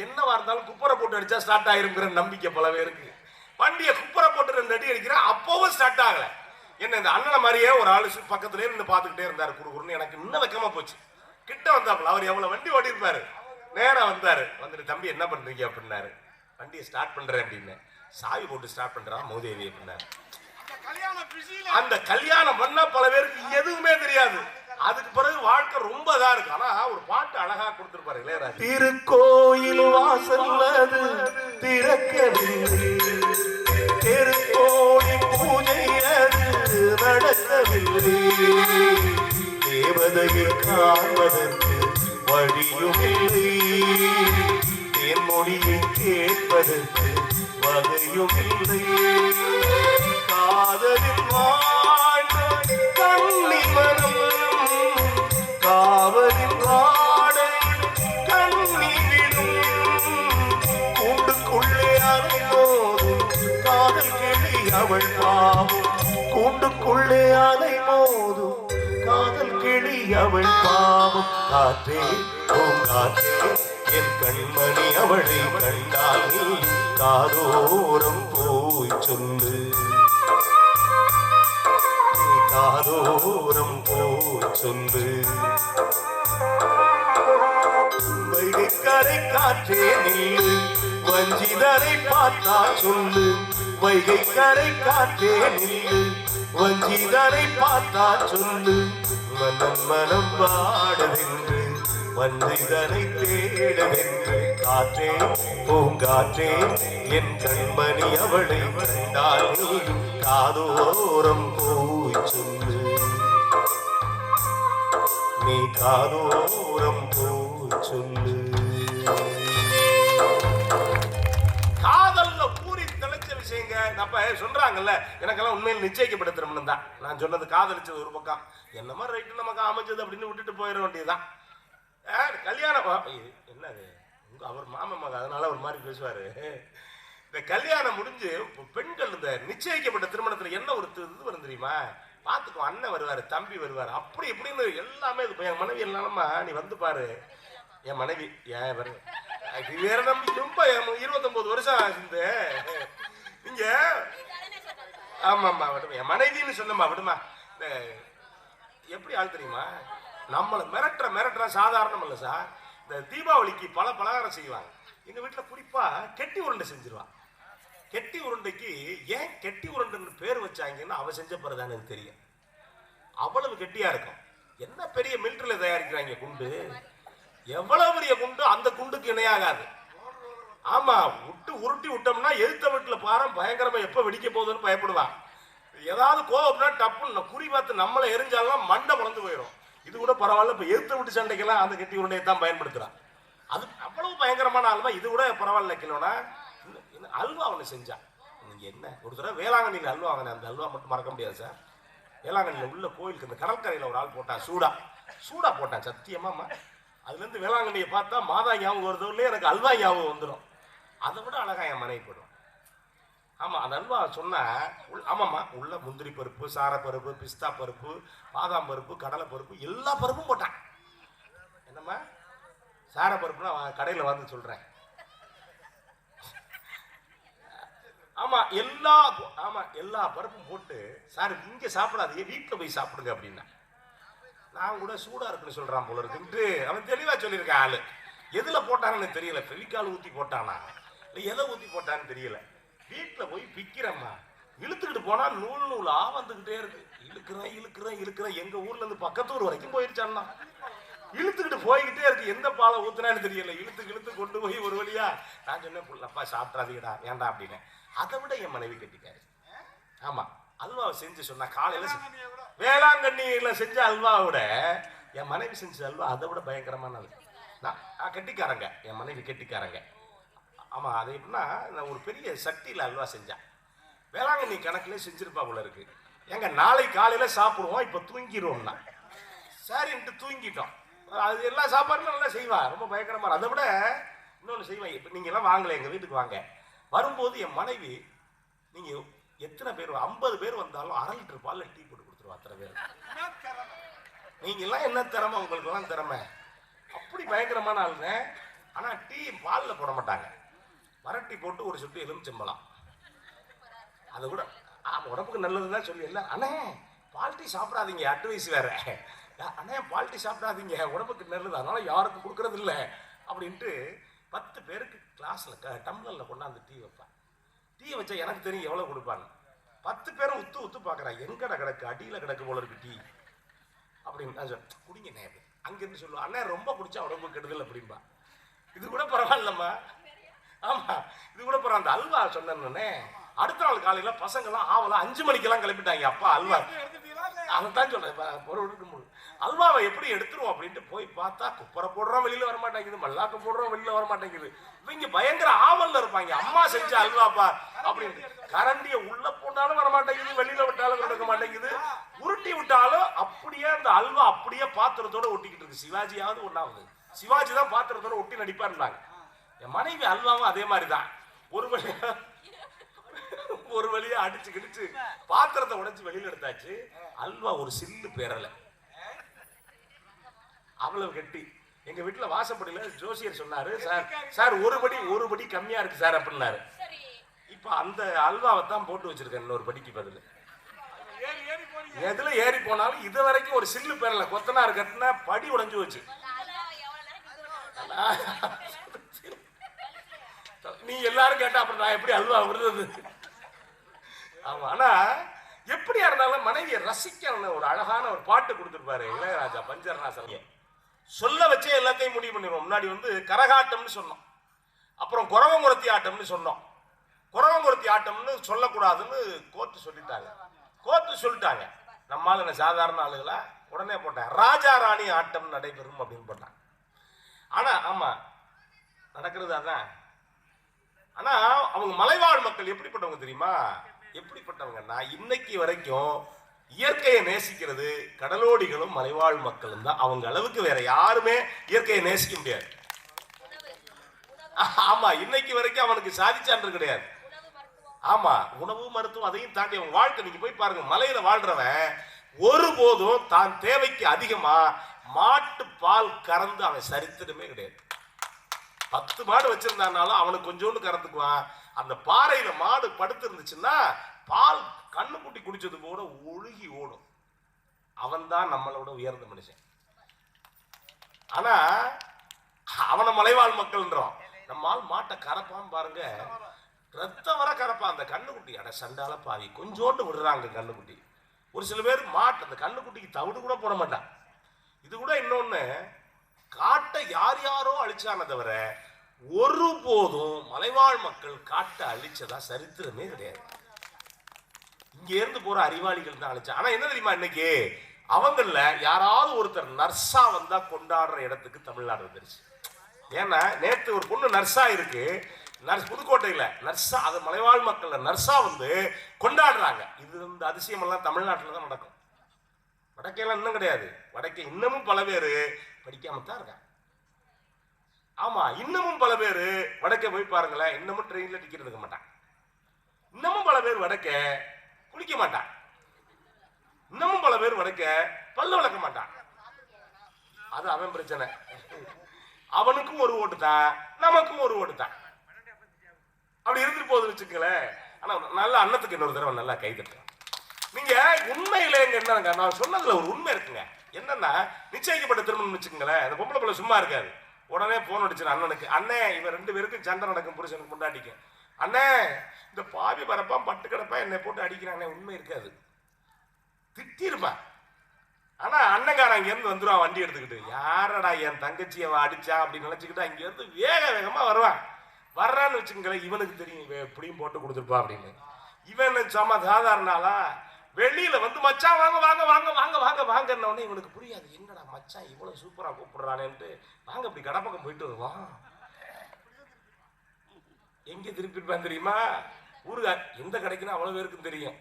என்னவா இருந்தாலும் குப்பரை போட்டு அடிச்சா ஸ்டார்ட் ஆயிருங்கிற நம்பிக்கை பல பேருக்கு. வண்டியை குப்பரை போட்டு 2 அடி அடிக்கிறேன், அப்பவும் ஸ்டார்ட் ஆகல. என்ன இந்த அண்ணனை மாதிரியே ஒரு ஆளு பக்கத்துலேயே நின்று பார்த்துக்கிட்டே இருந்தாரு. குறுகுறுன்னு எனக்கு இன்னும் வெக்கமா போச்சு. கிட்ட வந்தாப்புல, அவர் எவ்வளவு வண்டி ஓட்டிருப்பாரு. நேரா வந்தாரு. வந்துட்டு தம்பி என்ன பண்றீங்க அப்படின்னாரு. வண்டியை ஸ்டார்ட் பண்றேன் அப்படின்னு. சாவி போட்டு ஸ்டார்ட் பண்றான் மோதேவி அப்படின்னாரு. அந்த கல்யாணம் பண்ணா பல பேருக்கு எதுவுமே தெரியாது. அதுக்கு பிறகு வாழ்க்கை ரொம்ப இதா இருக்கு. ஆனா ஒரு பாட்டு அழகா கொடுத்திருப்பாரு இளையராஜா. திருக்கோயில் வாசல் திறக்கவில்லை, திருக்கோணி பூஜை நடக்கவில்லை, தேவதையை காண்பதற்கு வழியும் இல்லை, என் மொழியை கேட்பதற்கு வகையும் இல்லை, காதலில் வாழ்ந்த கண்ணிமனம் காவலில் வாடை கண்ணி விடும், கூண்டுக்குள்ளே அலைமோதும் காதல் கிளி அவள் பாவம், கூண்டுக்குள்ளே அலைமோதும் காதல் கிளி அவள் அவள் பாவம். காற்றே பூங்காற்றே என் கண்மணி அவளை கண்டால் நீ காதோரம் போய் சொல்லு, காதோரம் போய் சொல்லு. வைகைக்கரை காற்றே நில்லு, வஞ்சிதரை பார்த்தா சொல்லு. வைகைக்கரை காற்றே நில்லு, வஞ்சிதரை பார்த்தா சொல்லு. மனம் மனம் பாடுவென்று வஞ்சிதரை தேடுவென்று. காற்றே பூங்காற்றே என் கண்மணி அவளை கண்டால் நீயும் காதோரம் போய் சொல்லு, நீ காதோரம் போய் சொல்லு. காதல்ல பூரி தெளிச்ச விஷயங்க நம்ம சொல்றாங்கல்ல, எனக்கெல்லாம் உண்மையில் நிச்சயிக்கப்பட்ட திருமணம் தான். நான் சொன்னது காதலிச்சது ஒரு பக்கம், என்ன மாதிரி ரைட்டு நமக்கு அமைச்சது அப்படின்னு விட்டுட்டு போயிட வேண்டியதுதான். கல்யாணம் என்னது அவர் மாமன் மக, அதனால ஒரு மாதிரி பேசுவாரு. இந்த கல்யாணம் முடிஞ்சு பெண்கள் இந்த நிச்சயிக்கப்பட்ட திருமணத்துல என்ன ஒரு இது வரும் தெரியுமா? பார்த்துக்கோ, அண்ணன் வருவாரு, தம்பி வருவாரு, அப்படி இப்படின்னு எல்லாமே. இது என் மனைவி எல்லாமா நீ வந்து பாரு, என் மனைவி ஏன் வரு வேற நம்பி ரொம்ப 29 வருஷம் ஆகுது நீங்க. ஆமாம்மா விடுமா, என் மனைவின்னு சொன்னம்மா விடுமா. இந்த எப்படி ஆள் தெரியுமா, நம்மளை மிரட்டுற சாதாரணம் இல்லை சார். இந்த தீபாவளிக்கு பல பலகாரம் செய்வாங்க எங்க வீட்டில், குறிப்பா கெட்டி உருண்டை செஞ்சிருவான். கெட்டி உருண்டைக்கு ஏன் கெட்டி உருண்டைன்னு பேர் வச்சாங்கன்னு அவ செஞ்ச பிறகு எனக்கு தெரியும். அவ்வளவு கெட்டியா இருக்கும். என்ன பெரிய மிலிட்டரியில தயாரிக்கிறாங்க குண்டு, எவ்வளவு பெரிய குண்டு அந்த குண்டுக்கு இணையாகாது. ஆமா, உருட்டி விட்டோம்னா எதிர்த்த வீட்டுல பாரு பயங்கரமா எப்ப வெடிக்க போகுதுன்னு பயப்படுவான். ஏதாவது கோவம்னா டப்புன்னு குறி பார்த்து நம்மளை எரிஞ்சாலும் மண்டை வளர்ந்து போயிடும். இது கூட பரவாயில்ல, இப்ப எதிர்த்த வீட்டு சண்டைக்கெல்லாம் அந்த கெட்டி உருண்டையை தான் பயன்படுத்துறான். அது அவ்வளவு பயங்கரமான அல்வா. இது கூட பரவாயில்ல கிலோனா. அல்வா ஒன்று செஞ்சான். நீங்க என்ன ஒரு தடவை வேளாங்கண்ணியில் அல்வா வாங்கினேன், அந்த அல்வா மட்டும் மறக்க முடியாது சார். வேளாங்கண்ணியில் உள்ள கோயிலுக்கு இந்த கடற்கரையில் ஒரு ஆள் போட்டான், சூடா போட்டான் சத்தியமாமா. அதுலேருந்து வேளாங்கண்ணியை பார்த்தா மாதா ஞாபகம் வருதோல்லையே எனக்கு அல்வா ஞாபகம் வந்துடும். அதை விட அழகா என் மனைவிப்படும். ஆமா, அந்த அல்வா சொன்னா ஆமாம்மா உள்ள முந்திரி பருப்பு, சார பருப்பு, பிஸ்தா பருப்பு, பாதாம் பருப்பு, கடலை பருப்பு, எல்லா பருப்பும் போட்டான். என்னம்மா சார பருப்புனா கடையில் வந்து சொல்றேன். ஆமா எல்லா பருப்பும் போட்டு, சார் இங்க சாப்பிடாதீங்க வீட்டில் போய் சாப்பிடுங்க அப்படின்னா. நான் கூட சூடா இருக்குன்னு சொல்றான் போல இருக்குன்ட்டு அவன் தெளிவா சொல்லியிருக்கான். ஆளு எதுல போட்டான்னு தெரியல, பெவிக்கால் ஊத்தி போட்டானா இல்லை எதை ஊத்தி போட்டான்னு தெரியல. வீட்டில் போய் பிக்கிறம்மா, இழுத்துக்கிட்டு போனா நூலா வந்துகிட்டே இருக்கு. இழுக்கிறேன் எங்க ஊர்ல இருந்து பக்கத்தூர் வரைக்கும் போயிருச்சான்னா. இழுத்துக்கிட்டு போய்கிட்டே இருக்கு, எந்த பாலை ஊத்துனான்னு தெரியல. இழுத்து கொண்டு போய் ஒரு வழியா நான் சொன்னேன், புள்ளப்பா சாப்பிட்றாதீங்கடா வேண்டாம் அப்படின்னு. அதை விட என் மனைவி கட்டிக்காரு. ஆமா, அல்வாவை செஞ்சு சொன்னா காலையில வேளாங்கண்ணியில செஞ்ச அல்வாவை விட என் மனைவி செஞ்ச அல்வா அதை விட பயங்கரமான அல்வா. நான் கெட்டிக்காரங்க, என் மனைவி கெட்டிக்காரங்க. ஆமா, அது எப்படின்னா நான் ஒரு பெரிய சட்டியில் அல்வா செஞ்சேன். வேளாங்கண்ணி கணக்குல செஞ்சிருப்பா போல இருக்கு. எங்க நாளை காலையில சாப்பிடுவோம், இப்ப தூங்கிடுவோம்னா சரின்ட்டு தூங்கிட்டோம். அது எல்லா சாப்பாடுமே நல்லா செய்வா, ரொம்ப பயங்கரமா. அதை விட இன்னொன்று செய்வேன். இப்போ நீங்க எல்லாம் வாங்கல எங்க வீட்டுக்கு வாங்க, வரும்போது என் மனைவி நீங்க எத்தனை பேர் 50 பேர் வந்தாலும் 1/2 லிட்டர் பால்ல டீ போட்டு கொடுத்துருவா. அத்தனை பேர் நீங்க எல்லாம் என்ன திறமை, உங்களுக்கு எல்லாம் திறமை. அப்படி பயங்கரமான ஆளுங்க. ஆனா டீ பால்ல போட மாட்டாங்க, வரட்டி போட்டு ஒரு சொட்டு எலுமிச்சம்பழம். அதை கூட உடம்புக்கு நல்லதுதான் சொல்லி இல்லை அண்ணே பால் டீ சாப்பிடாதீங்க, அட்வைஸ் வேற. அண்ணே பால் டீ சாப்பிடாதீங்க உடம்புக்கு நல்லது, அதனால யாருக்கும் கொடுக்கறது இல்லை அப்படின்ட்டு 10 பேருக்கு கிளாஸ்ல டம்ளர்ல கொண்டாந்து டீ வைப்பான். டீ வச்சா எனக்கு தெரியும் எவ்வளவு கொடுப்பான்னு. 10 பேரும் உத்து பார்க்கறான், எங்கட கிடக்கு அடியில கிடக்கு போல இருக்கு டீ அப்படின்னு. நான் சொல்ல குடிங்க நேரு அங்கிருந்து சொல்லுவான், அண்ணே ரொம்ப குடிச்சா உடம்பு கெடுதல் அப்படின்பா. இது கூட பரவாயில்லம்மா. ஆமா, இது கூட பரவாயில்ல. அந்த அல்வா சொன்னே அடுத்த நாள் காலையில பசங்கெல்லாம் ஆவலா 5 மணிக்கெல்லாம் கிளம்பிட்டாங்க. அப்பா அல்வா, அதைத்தான் சொல்றேன். அல்வாவை எப்படி எடுத்துருவோம் அப்படின்ட்டு போய் பார்த்தா குப்பரை போடுறோம் வெளியில வர மாட்டேங்குது, மல்லாக்க போடுறோம் வெளியில வர மாட்டேங்குது. இவங்க பயங்கர ஆவல்ல இருப்பாங்க, அம்மா செஞ்ச அல்வாப்பா அப்படின்னு. கரண்டிய உள்ள போட்டாலும் வர மாட்டேங்குது, வெளியில விட்டாலும் நடக்க மாட்டேங்குது, உருட்டி விட்டாலும் அப்படியே அந்த அல்வா அப்படியே பாத்திரத்தோட ஒட்டிக்கிட்டு இருக்கு. சிவாஜியாவது ஒண்ணாவது, சிவாஜி தான் பாத்திரத்தோட ஒட்டி நடிப்பாருந்தாங்க. என் மனைவி அல்வாவும் அதே மாதிரிதான். ஒரு வழியா அடிச்சு கிடிச்சு பாத்திரத்தை உடைச்சு வெளியில எடுத்தாச்சு. அல்வா ஒரு சில்லு பேரல. அவ்வளவு கட்டி. எங்க வீட்டுல வாசப்படியில ஜோசியர் சொன்னாரு, சார் சார் ஒரு படி கம்மியா இருக்கு சார் அப்படின்னாரு. இப்ப அந்த அல்வாவை தான் போட்டு வச்சிருக்கேன் இன்னொரு படிக்கு பதில். எதுல ஏறி போனாலும் இது வரைக்கும் ஒரு சில்லு பேரல கொத்தனார் கட்டின படி உடைஞ்சு வச்சு. நீ எல்லாரும் கேட்டா அப்புறம் நான் எப்படி அல்வா விடுறது? ஆமா, ஆனா எப்படியா இருந்தாலும் மனைவியை ரசிக்க ஒரு அழகான ஒரு பாட்டு கொடுத்துருப்பாரு இளையராஜா பஞ்சர்நாசன். சொல்ல வச்சே எல்லாத்தையும் முடிவு பண்ணிடுவோம். முன்னாடி கரகாட்டம்னு சொன்னோம், அப்புறம் குறவங்குறத்தி ஆட்டம்னு சொன்னோம். குறவங்குறத்தி ஆட்டம்னு சொல்லக்கூடாதுன்னு கோர்ட்டு சொல்லிட்டாங்க. நம்மால என்ன சாதாரண ஆளுகளா? உடனே போட்டேன் ராஜா ராணி ஆட்டம் நடைபெறும் அப்படின்னு போட்டான். ஆனா ஆமா நடக்கிறது அதான். ஆனா அவங்க மலைவாழ் மக்கள் எப்படிப்பட்டவங்க தெரியுமா? எப்படிப்பட்டவங்கன்னா இன்னைக்கு வரைக்கும் இயற்கையை நேசிக்கிறது கடலோடிகளும் மலைவாழ் மக்களும் தான். அவங்க அளவுக்கு வேற யாருமே இயற்கையை நேசிக்க முடியாது. ஆமா, இன்னைக்கு வரைக்கும் அவனுக்கு சாதிச்சான்று கிடையாது. ஆமா, உணவு மருத்துவம் அதையும் தாண்டி அவன் வாழ்க்கை. நீங்க போய் பாருங்க, மலையில வாழ்றவன் ஒருபோதும் தான் தேவைக்கு அதிகமா மாட்டு பால் கறந்து அவன் சரித்திரமே கிடையாது. 10 மாடு வச்சிருந்தானாலும் அவனுக்கு கொஞ்சோண்டு கறந்துக்குவான். அந்த பாறையில மாடு படுத்து இருந்துச்சுன்னா பால் கண்ணுக்குட்டி குடிச்சது போல ஒழுகி ஓடும். அவன் தான் நம்மளோட உயர்ந்த மனுஷன். ஆனா அவனை மலைவாழ் மக்கள்ன்றோம். நம்மால் மாட்டை கறப்பான் பாருங்க, ரத்தம் வர கறப்பான். அந்த கண்ணுக்குட்டி அட சண்டால பாவி கொஞ்சோண்டு விடுறாங்க கண்ணுக்குட்டி. ஒரு சில பேர் மாட்டு அந்த கண்ணுக்குட்டிக்கு தவிடு கூட போட மாட்டான். இது கூட இன்னொன்னு, காட்டை யாரோ அழிச்சான தவிர ஒருபோதும் மலைவாழ் மக்கள் காட்டை அழிச்சதா சரித்திரமே கிடையாது. இங்க இருந்து போற அறிவாளிகள் தான் அழிச்சா. ஆனா என்ன தெரியுமா, இன்னைக்கு அவங்கள யாராவது ஒருத்தர் நர்ஸா வந்தா கொண்டாடுற இடத்துக்கு தமிழ்நாடு வந்துருச்சு. ஏன்னா நேற்று ஒரு பொண்ணு நர்ஸா இருக்கு, நர்ஸ் புதுக்கோட்டையில நர்ஸா, அது மலைவாழ் மக்கள் நர்ஸா கொண்டாடுறாங்க. இது இந்த அதிசயம் எல்லாம் தமிழ்நாட்டில் தான் நடக்கும். வடக்கையெல்லாம் இன்னும் கிடையாது. வடக்கே இன்னமும் பல பேர் படிக்காம தான் இருக்காங்க. ஆமா, இன்னமும் பல பேர் வடக்கே போய் பாருங்களேன், இன்னமும் ட்ரெயின்ல டிக்கெட் எடுக்க மாட்டான். இன்னமும் பல பேர் வடக்க குளிக்க மாட்டான். இன்னமும் பல பேர் வடக்க பல்ல வளர்க்க மாட்டான். அது அவன் பிரச்சனை. அவனுக்கும் ஒரு ஓட்டு தான், நமக்கும் ஒரு ஓட்டு தான். அப்படி இருந்துட்டு போகுதுன்னு வச்சுக்கங்களேன். ஆனா நல்ல அன்னத்துக்கு இன்னொரு தடவை நல்லா கை தட்டுறேன். நீங்க உண்மையில என்னங்க, நான் சொன்னதுல ஒரு உண்மை இருக்குங்க. என்னன்னா, நிச்சயிக்கப்பட்ட திருமணம் வச்சுக்கங்களேன், அந்த பொம்பளை பிள்ளை சும்மா இருக்காது. உடனே போன் அடிச்சிரு அண்ணனுக்கு, அண்ணே இவன் 2 பேருக்கும் சண்டை நடக்கும், புருஷனுக்கு முன்னாடிக்கும். அண்ணே இந்த பாவி பரப்பான் பட்டு கிடப்பா என்னை போட்டு அடிக்கிறானே. உண்மை இருக்காது, திட்டிருப்பான். ஆனா அண்ணங்காரன் அங்க இருந்து வந்துருவான் வண்டி எடுத்துக்கிட்டு. யாரடா என் தங்கச்சியை அடிச்சா அப்படின்னு நினைச்சுக்கிட்டு அங்க இருந்து வேகமா வருவான். வர்றான்னு வச்சுக்கங்களேன், இவனுக்கு தெரியும் எப்படியும் போட்டு கொடுத்துருப்பா அப்படின்னு. இவன் சும்மா சாதாரணாலா வெளியில மச்சான் வாங்க வாங்க வாங்க வாங்க வாங்க வாங்கன்னு உடனே இவனுக்கு புரியாது, என்னடா மச்சான் இவ்வளவு சூப்பரா கூப்பிடுறானேன்ட்டு வாங்க அப்படி கடப்பக்கம் போயிட்டு வருவான். எங்க திருப்பிருப்பான் தெரியுமா? ஊருகா எந்த கடைக்குன்னா அவ்வளவு பேருக்கும் தெரியும்.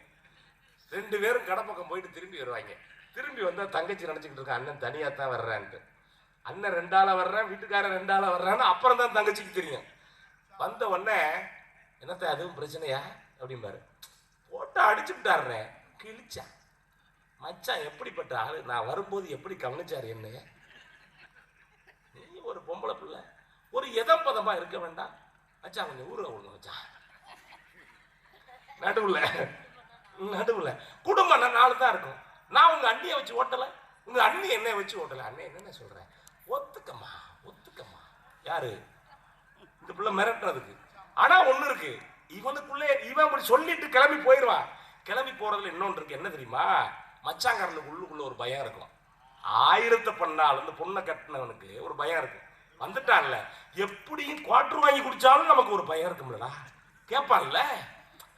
2 பேரும் கடப்பக்கம் போயிட்டு திரும்பி வருவாங்க. திரும்பி வந்தா தங்கச்சி நினைச்சுக்கிட்டு இருக்க அண்ணன் தனியா தான் வர்றான்ட்டு. அண்ணன் 2 ஆளா வர்றேன், வீட்டுக்காரன் 2 ஆளா வர்றான்னு அப்புறம் தான் தங்கச்சிக்கு தெரியும். வந்த உடனே என்னத்த அதுவும் பிரச்சனையா அப்படிம்பாரு. போட்டு அடிச்சு விட்டாருறேன், கிழிச்சா. மச்சான் எப்படிப்பட்ட ஆளு, நான் வரும்போது எப்படி கவனிச்சாரு என்ன. நீ ஒரு பொம்பளை பிள்ளை, ஒரு எதப்பதமா இருக்க வேண்டாம் மச்சான், கொஞ்சம் ஊருக விடுங்க மச்சான். நடுவுல குடும்பம் 4 தான் இருக்கும். நான் உங்க அண்ணியை வச்சு ஓட்டல, உங்க அண்ணி என்னை வச்சு ஓட்டல. அண்ணே என்ன சொல்றேன், ஒத்துக்கம்மா ஒத்துக்கம்மா. யாரு இந்த பிள்ளை மிரட்டுறதுக்கு. ஆனா ஒண்ணு இருக்கு, இவனுக்குள்ளே இவன் அப்படி சொல்லிட்டு கிளம்பி போயிடுவான். கிளம்பி போறதுல இன்னொன்று இருக்கு, என்ன தெரியுமா? மச்சாங்காரனுக்கு உள்ளுக்குள்ள ஒரு பயம் இருக்கும். 1000 பண்ணாலும் அந்த பொண்ணை கட்டினவனுக்கு ஒரு பயம் இருக்கும். வந்துட்டான்ல, எப்படியும் குவார்டர் வாங்கி குடிச்சாலும் நமக்கு ஒரு பயம் இருக்கும்லடா, கேட்பான்ல,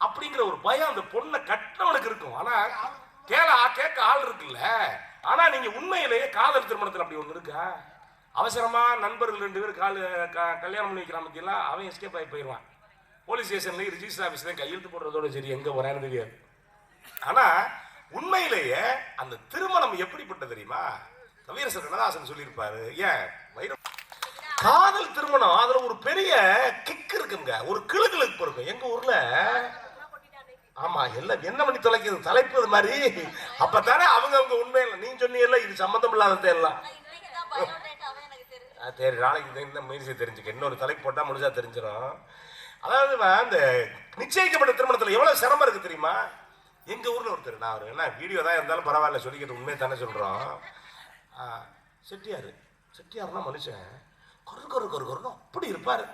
அப்படிங்கிற ஒரு பயம் அந்த பொண்ணை கட்டினவனுக்கு இருக்கும். ஆனா கேட்க ஆள் இருக்குல்ல. ஆனா நீங்க உண்மையிலேயே காதல் திருமணத்தில் அப்படி ஒண்ணு இருக்கா? அவசரமா நண்பர்கள் 2 பேர் கல்யாணம் பண்ணி வைக்கிறான் பத்தியெல்லாம், அவன் எஸ்கேப் ஆகி போயிடுவான். போலீஸ் ஸ்டேஷன்ல ரிஜிஸ்டர் ஆபீஸ்ல கையெழுத்து போடுறதோட சரி, எங்க வரான்னு தெரியாது. ஆனா உண்மையிலேயே அந்த திருமணம் எப்படிப்பட்ட தெரியுமா? கவியரசர் கண்ணதாசன் சொல்லியிருப்பாரு, ஏன் காதல் திருமணம் அதுல ஒரு பெரிய கிக் இருக்குங்க, ஒரு கிளுகிளுப்பு இருக்கும். எங்க ஊர்ல ஆமா எல்லாம் என்ன பண்ணி தொலைக்கிறது தலைப்பு மாதிரி. அப்பதானே அவங்க உண்மையில நீ சொன்னீங்கல்ல, இது சம்பந்தம் இல்லாததை எல்லாம் சரி, நாளைக்கு இந்த முயற்சியை தெரிஞ்சுக்க. இன்னொரு தலைப்பு போட்டா முழுசா தெரிஞ்சிடும். அதாவது அந்த நிச்சயிக்கப்பட்ட திருமணத்துல எவ்வளவு சிரமம் இருக்கு தெரியுமா? எங்க ஊர்ல ஒருத்தர், நான் ஒரு என்ன வீடியோ தான் இருந்தாலும் பரவாயில்ல சொல்லிக்கிட்டு உண்மையை தானே சொல்றோம். செட்டியார்னா மனுஷன் கரு அப்படி இருப்பாரு.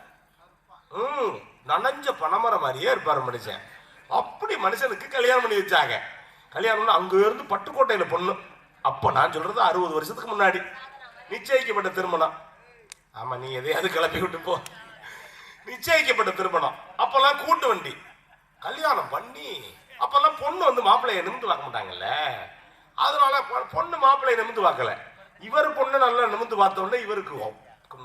நனைஞ்ச பனைமரம் மாதிரியே இருப்பாரு மனுஷன். அப்படி மனுஷனுக்கு கல்யாணம் பண்ணி வச்சாங்க. கல்யாணம்னு அங்க இருந்து பட்டுக்கோட்டையில பொண்ணு. அப்ப நான் சொல்றது 60 வருஷத்துக்கு முன்னாடி நிச்சயிக்கப்பட்ட திருமணம். ஆமா, நீ எதையாவது கிளப்பி விட்டு போ. நிச்சயிக்கப்பட்ட திருமணம். அப்பெல்லாம் கூட்டு வண்டி கல்யாணம் பண்ணி, அப்பெல்லாம் பொண்ணு வந்து மாப்பிள்ளைய நிமிந்து பார்க்க மாட்டாங்கல்ல. அதனால பொண்ணு மாப்பிள்ளைய நிமிந்து பார்க்கல. இவர் பொண்ணு நல்லா நிமிந்து பார்த்த உடனே இவருக்கு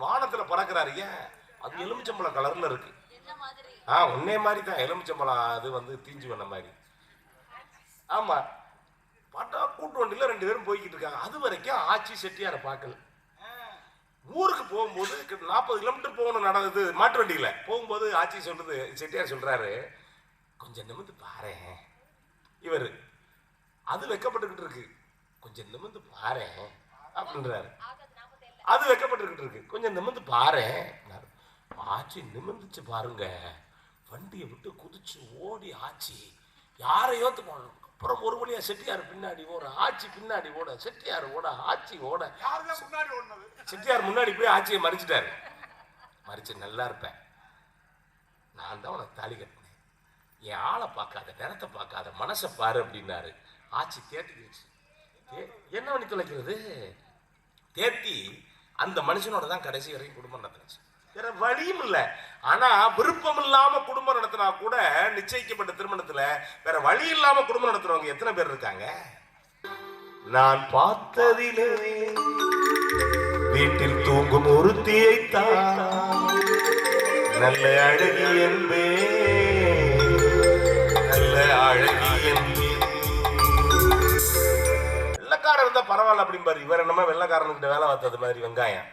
வானத்துல பறக்கிறாரு. ஏன்? அது எலுமிச்சம்பழம் கலர்ல இருக்கு. உன்னே மாதிரி தான் எலுமிச்சம்பழம். அது வந்து தீஞ்சு வந்த மாதிரி. ஆமா, பாட்டா கூட்டு வண்டியில 2 பேரும் போய்கிட்டு இருக்காங்க. அது வரைக்கும் ஆச்சி செட்டியார பார்க்கல. ஊருக்கு போகும்போது 40 கிலோமீட்டர் போகணும் நடந்தது. மாட்டு வண்டியில போகும்போது ஆச்சி சொல்றது, செட்டியார் சொல்றாரு, கொஞ்சம் நிமிந்து பாரு. இவரு அது வெக்கப்பட்டுக்கிட்டு இருக்கு. கொஞ்சம் நிமிந்து பாரு அப்படின்றாரு. அது வெக்கப்பட்டுக்கிட்டு இருக்கு. கொஞ்சம் நிமிந்து பாரு. ஆச்சி நிமிந்துச்சு பாருங்க. வண்டியை விட்டு குதிச்சு ஓடி ஆச்சி யாரையோ அப்புறம் ஒரு வழியா செட்டியார் பின்னாடி ஓட, ஆச்சி பின்னாடி ஓட, செட்டியார் ஓட, ஆச்சி ஓட. செட்டியார் முன்னாடி போய் ஆச்சியை மறிச்சிட்டாரு. மறிச்சு, நல்லா இருப்பேன், நான் தான் உனக்கு தாலி கட்டினேன், என் ஆளை பார்க்காத, நிறத்தை பார்க்காத, மனசை பாரு அப்படின்னாரு. ஆச்சி தேத்திக்கிடுச்சு. என்ன பண்ணி தொலைக்கிறது? தேத்தி அந்த மனுஷனோட தான் கடைசி வரைக்கும் குடும்பம் நடந்துச்சு. வேற வழியும் இல்லை. ஆனா விருப்பம் இல்லாம குடும்பம் நடத்தினா கூட நிச்சயிக்கப்பட்ட திருமணத்துல வேற வழி இல்லாம குடும்பம் நடத்துறவங்க எத்தனை பேர் இருக்காங்க? நான் பார்த்ததிலே வீட்டில் தூங்கும் ஒருத்தியைத்தான் நல்ல அழகி என்பே, நல்ல அழகி என்பே. வெள்ளக்காரன் இருந்தா பரவாயில்ல அப்படிம்பாரு. இவர் என்னமா வெள்ளக்காரனுக்கிட்ட வேலை பார்த்தது மாதிரி வெங்காயம்.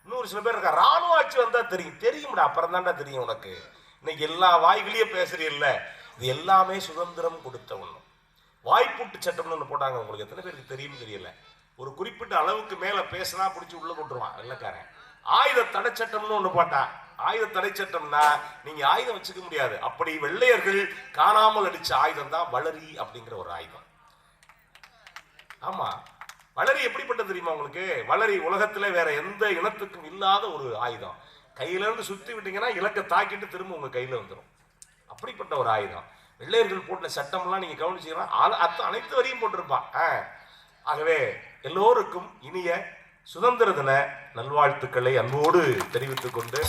இன்னொரு சில பேர் இருக்கா, ராணுவ ஆட்சி வந்தா தெரியும்டா, அப்புறம் தான்டா தெரியும் உனக்கு. இன்னைக்கு எல்லா வாய்களையும் பேசுறீல்ல, இது எல்லாமே சுதந்திரம் கொடுத்த ஒண்ணு. வாய்ப்பூட்டு சட்டம்னு ஒண்ணு போட்டாங்க. உங்களுக்கு எத்தனை பேருக்கு தெரியும் தெரியல. ஒரு குறிப்பிட்ட அளவுக்கு மேல பேசினா பிடிச்சி உள்ள போட்டுருவான் வெள்ளக்காரன். ஆயுத தடை சட்டம்னு ஒண்ணு போட்டான். ஆயுத தடை சட்டம்னா நீங்க ஆயுதம் வச்சுக்க முடியாது. அப்படி வெள்ளையர்கள் காணாமல் அடிச்ச ஆயுதம் தான் வளரி அப்படிங்கிற ஒரு ஆயுதம். ஆமா, வளரி எப்படிப்பட்டது தெரியுமா உங்களுக்கு? வளரி உலகத்துல வேற எந்த இனத்துக்கும் இல்லாத ஒரு ஆயுதம். கையில இருந்து சுத்தி விட்டீங்கன்னா இலக்கை தாக்கிட்டு திரும்ப உங்க கையில வந்துடும். அப்படிப்பட்ட ஒரு ஆயுதம். வெள்ளையர்கள் போட்ட சட்டம்லாம் நீங்க கவனிச்சீங்கன்னா அனைத்து வரையும் போட்டிருப்பான். ஆகவே எல்லோருக்கும் இனிய சுதந்திர தின நல்வாழ்த்துக்களை அன்போடு தெரிவித்துக் கொண்டு,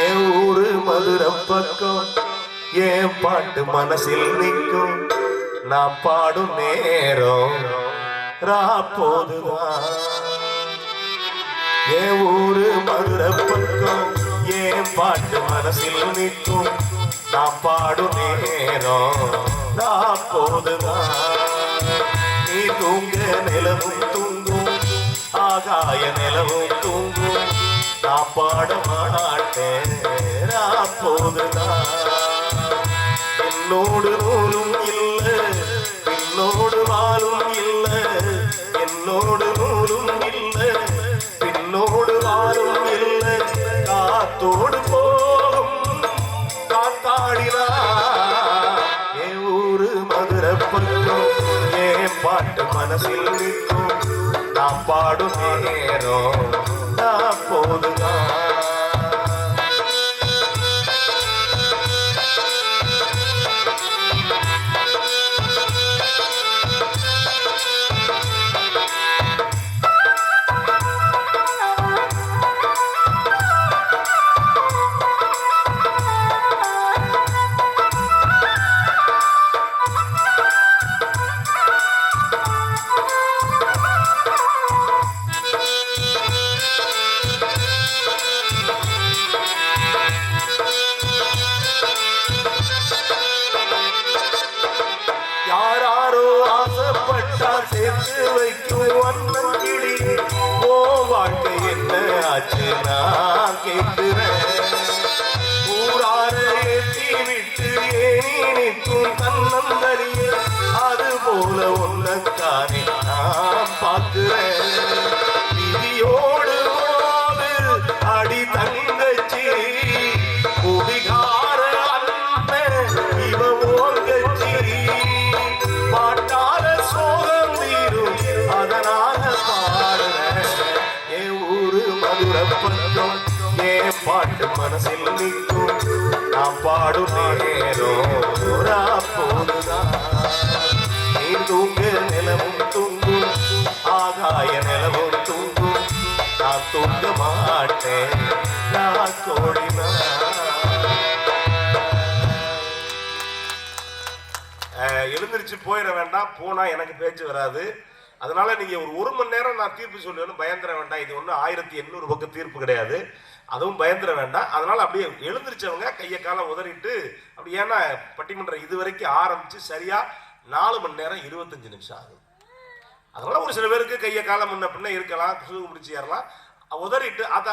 என் ஊரு மதுரை பக்கம் என் பாட்டு மனசில் நிற்கும். நான் பாடும் நேரம் ராப்போதுதான். என் ஊரு மதுரை பக்கம் என் பாட்டு மனசில் நிற்கும். நான் பாடும் நேரம் ராப்போதுதான். நீ தூங்க நிலவும் தூங்கும், ஆகாய நிலவும் தூங்கும். நான் பாட மாட்டேன் அப்போதுதான். என்னோடு நூலும் இல்லை, பின்னோடு வாழும் இல்லை. என்னோடு நூலும் இல்லை, பின்னோடு வாழும் இல்லை. காத்தோடு போகும் காத்தாடினா என் ஊரு மதுரை பக்கம் என் பாட்டு மனசில் நிற்கும். நான் பாடும் நேரம் போதுதான். சேர்த்து வைக்கும் வண்ணம் கிளி, ஓ வாழ்க்கை என்ன ஆச்சு நான் கேட்கிறேன். ஊரார ஏற்றி விட்டு ஏனி நிற்கும் தன் போல ஒன்னத்தானே நான் பார்க்கிறேன். விதியோடு போது அடி தங்கச்சி குடிகார அண்ணன் இவ ஓங்கச்சி பாட்டால சோகம் தீரும் அதனால பாடுறேன். என் ஊரு மதுரை பக்கம் என் பாட்டு மனசில் நிற்கும். நான் பாடும் நேரம் போதுதான். நீ தூங்க நிலவும் தூங்கும் ஆகாய நிலவும் தூங்கும். நான் தூங்க மாட்டேன் நான் கோடினா. எழுந்திருச்சு போயிட வேண்டாம், போனா எனக்கு பேச்சு வராது. அதனால நீங்க ஒரு மணி நேரம் நான் தீர்ப்பு சொல்லுவேன்னு பயந்துட வேண்டாம். இது ஒன்றும் 1800 பக்கம் தீர்ப்பு கிடையாது, அதுவும் பயந்துட வேண்டாம். அதனால அப்படியே எழுந்திரிச்சவங்க கையை காலம் உதறிட்டு அப்படி, ஏன்னா பட்டிமன்றம் இது வரைக்கும் ஆரம்பிச்சு சரியா 4 மணி நேரம் 25 நிமிஷம் ஆகுது. அதனால ஒரு சில பேருக்கு கையை காலம் முன்ன பின்ன இருக்கலாம், சுகு பிடிச்சி ஏறலாம். உதறிட்டு அதை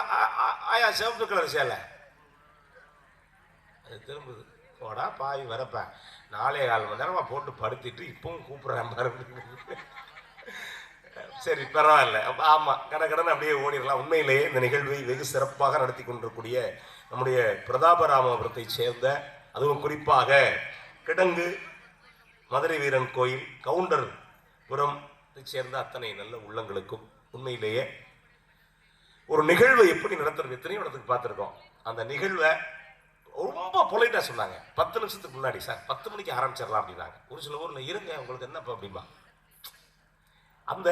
ஆயா சிவப்பு கலர் சேலை அது திரும்புது போடா பாய் வரப்பேன் 4.25 மணி நேரமா போட்டு படுத்திட்டு இப்பவும் கூப்பிடுறேன் பாருங்க. சரி பரவாயில்ல, ஆமா கடகடன்னு அப்படியே ஓடிடலாம். உண்மையிலேயே இந்த நிகழ்வை வெகு சிறப்பாக நடத்தி கொண்டிருக்கூடிய நம்முடைய பிரதாபராமபுரத்தை சேர்ந்த, அதுவும் குறிப்பாக கிடங்கு மதுரை வீரன் கோயில் கவுண்டர்புரத்தை சேர்ந்த அத்தனை நல்ல உள்ளங்களுக்கும் உண்மையிலேயே ஒரு நிகழ்வை எப்படி நடத்துறது எத்தனையோ இடத்துக்கு பார்த்துருக்கோம். அந்த நிகழ்வை ரொம்ப பொலைட்டா சொன்னாங்க. 10 நிமிஷத்துக்கு முன்னாடி சார் 10 மணிக்கு ஆரம்பிச்சிடலாம் அப்படின்னாங்க. ஒரு சில ஊர்ல இருங்க உங்களுக்கு என்னப்பா அப்படிமா. அந்த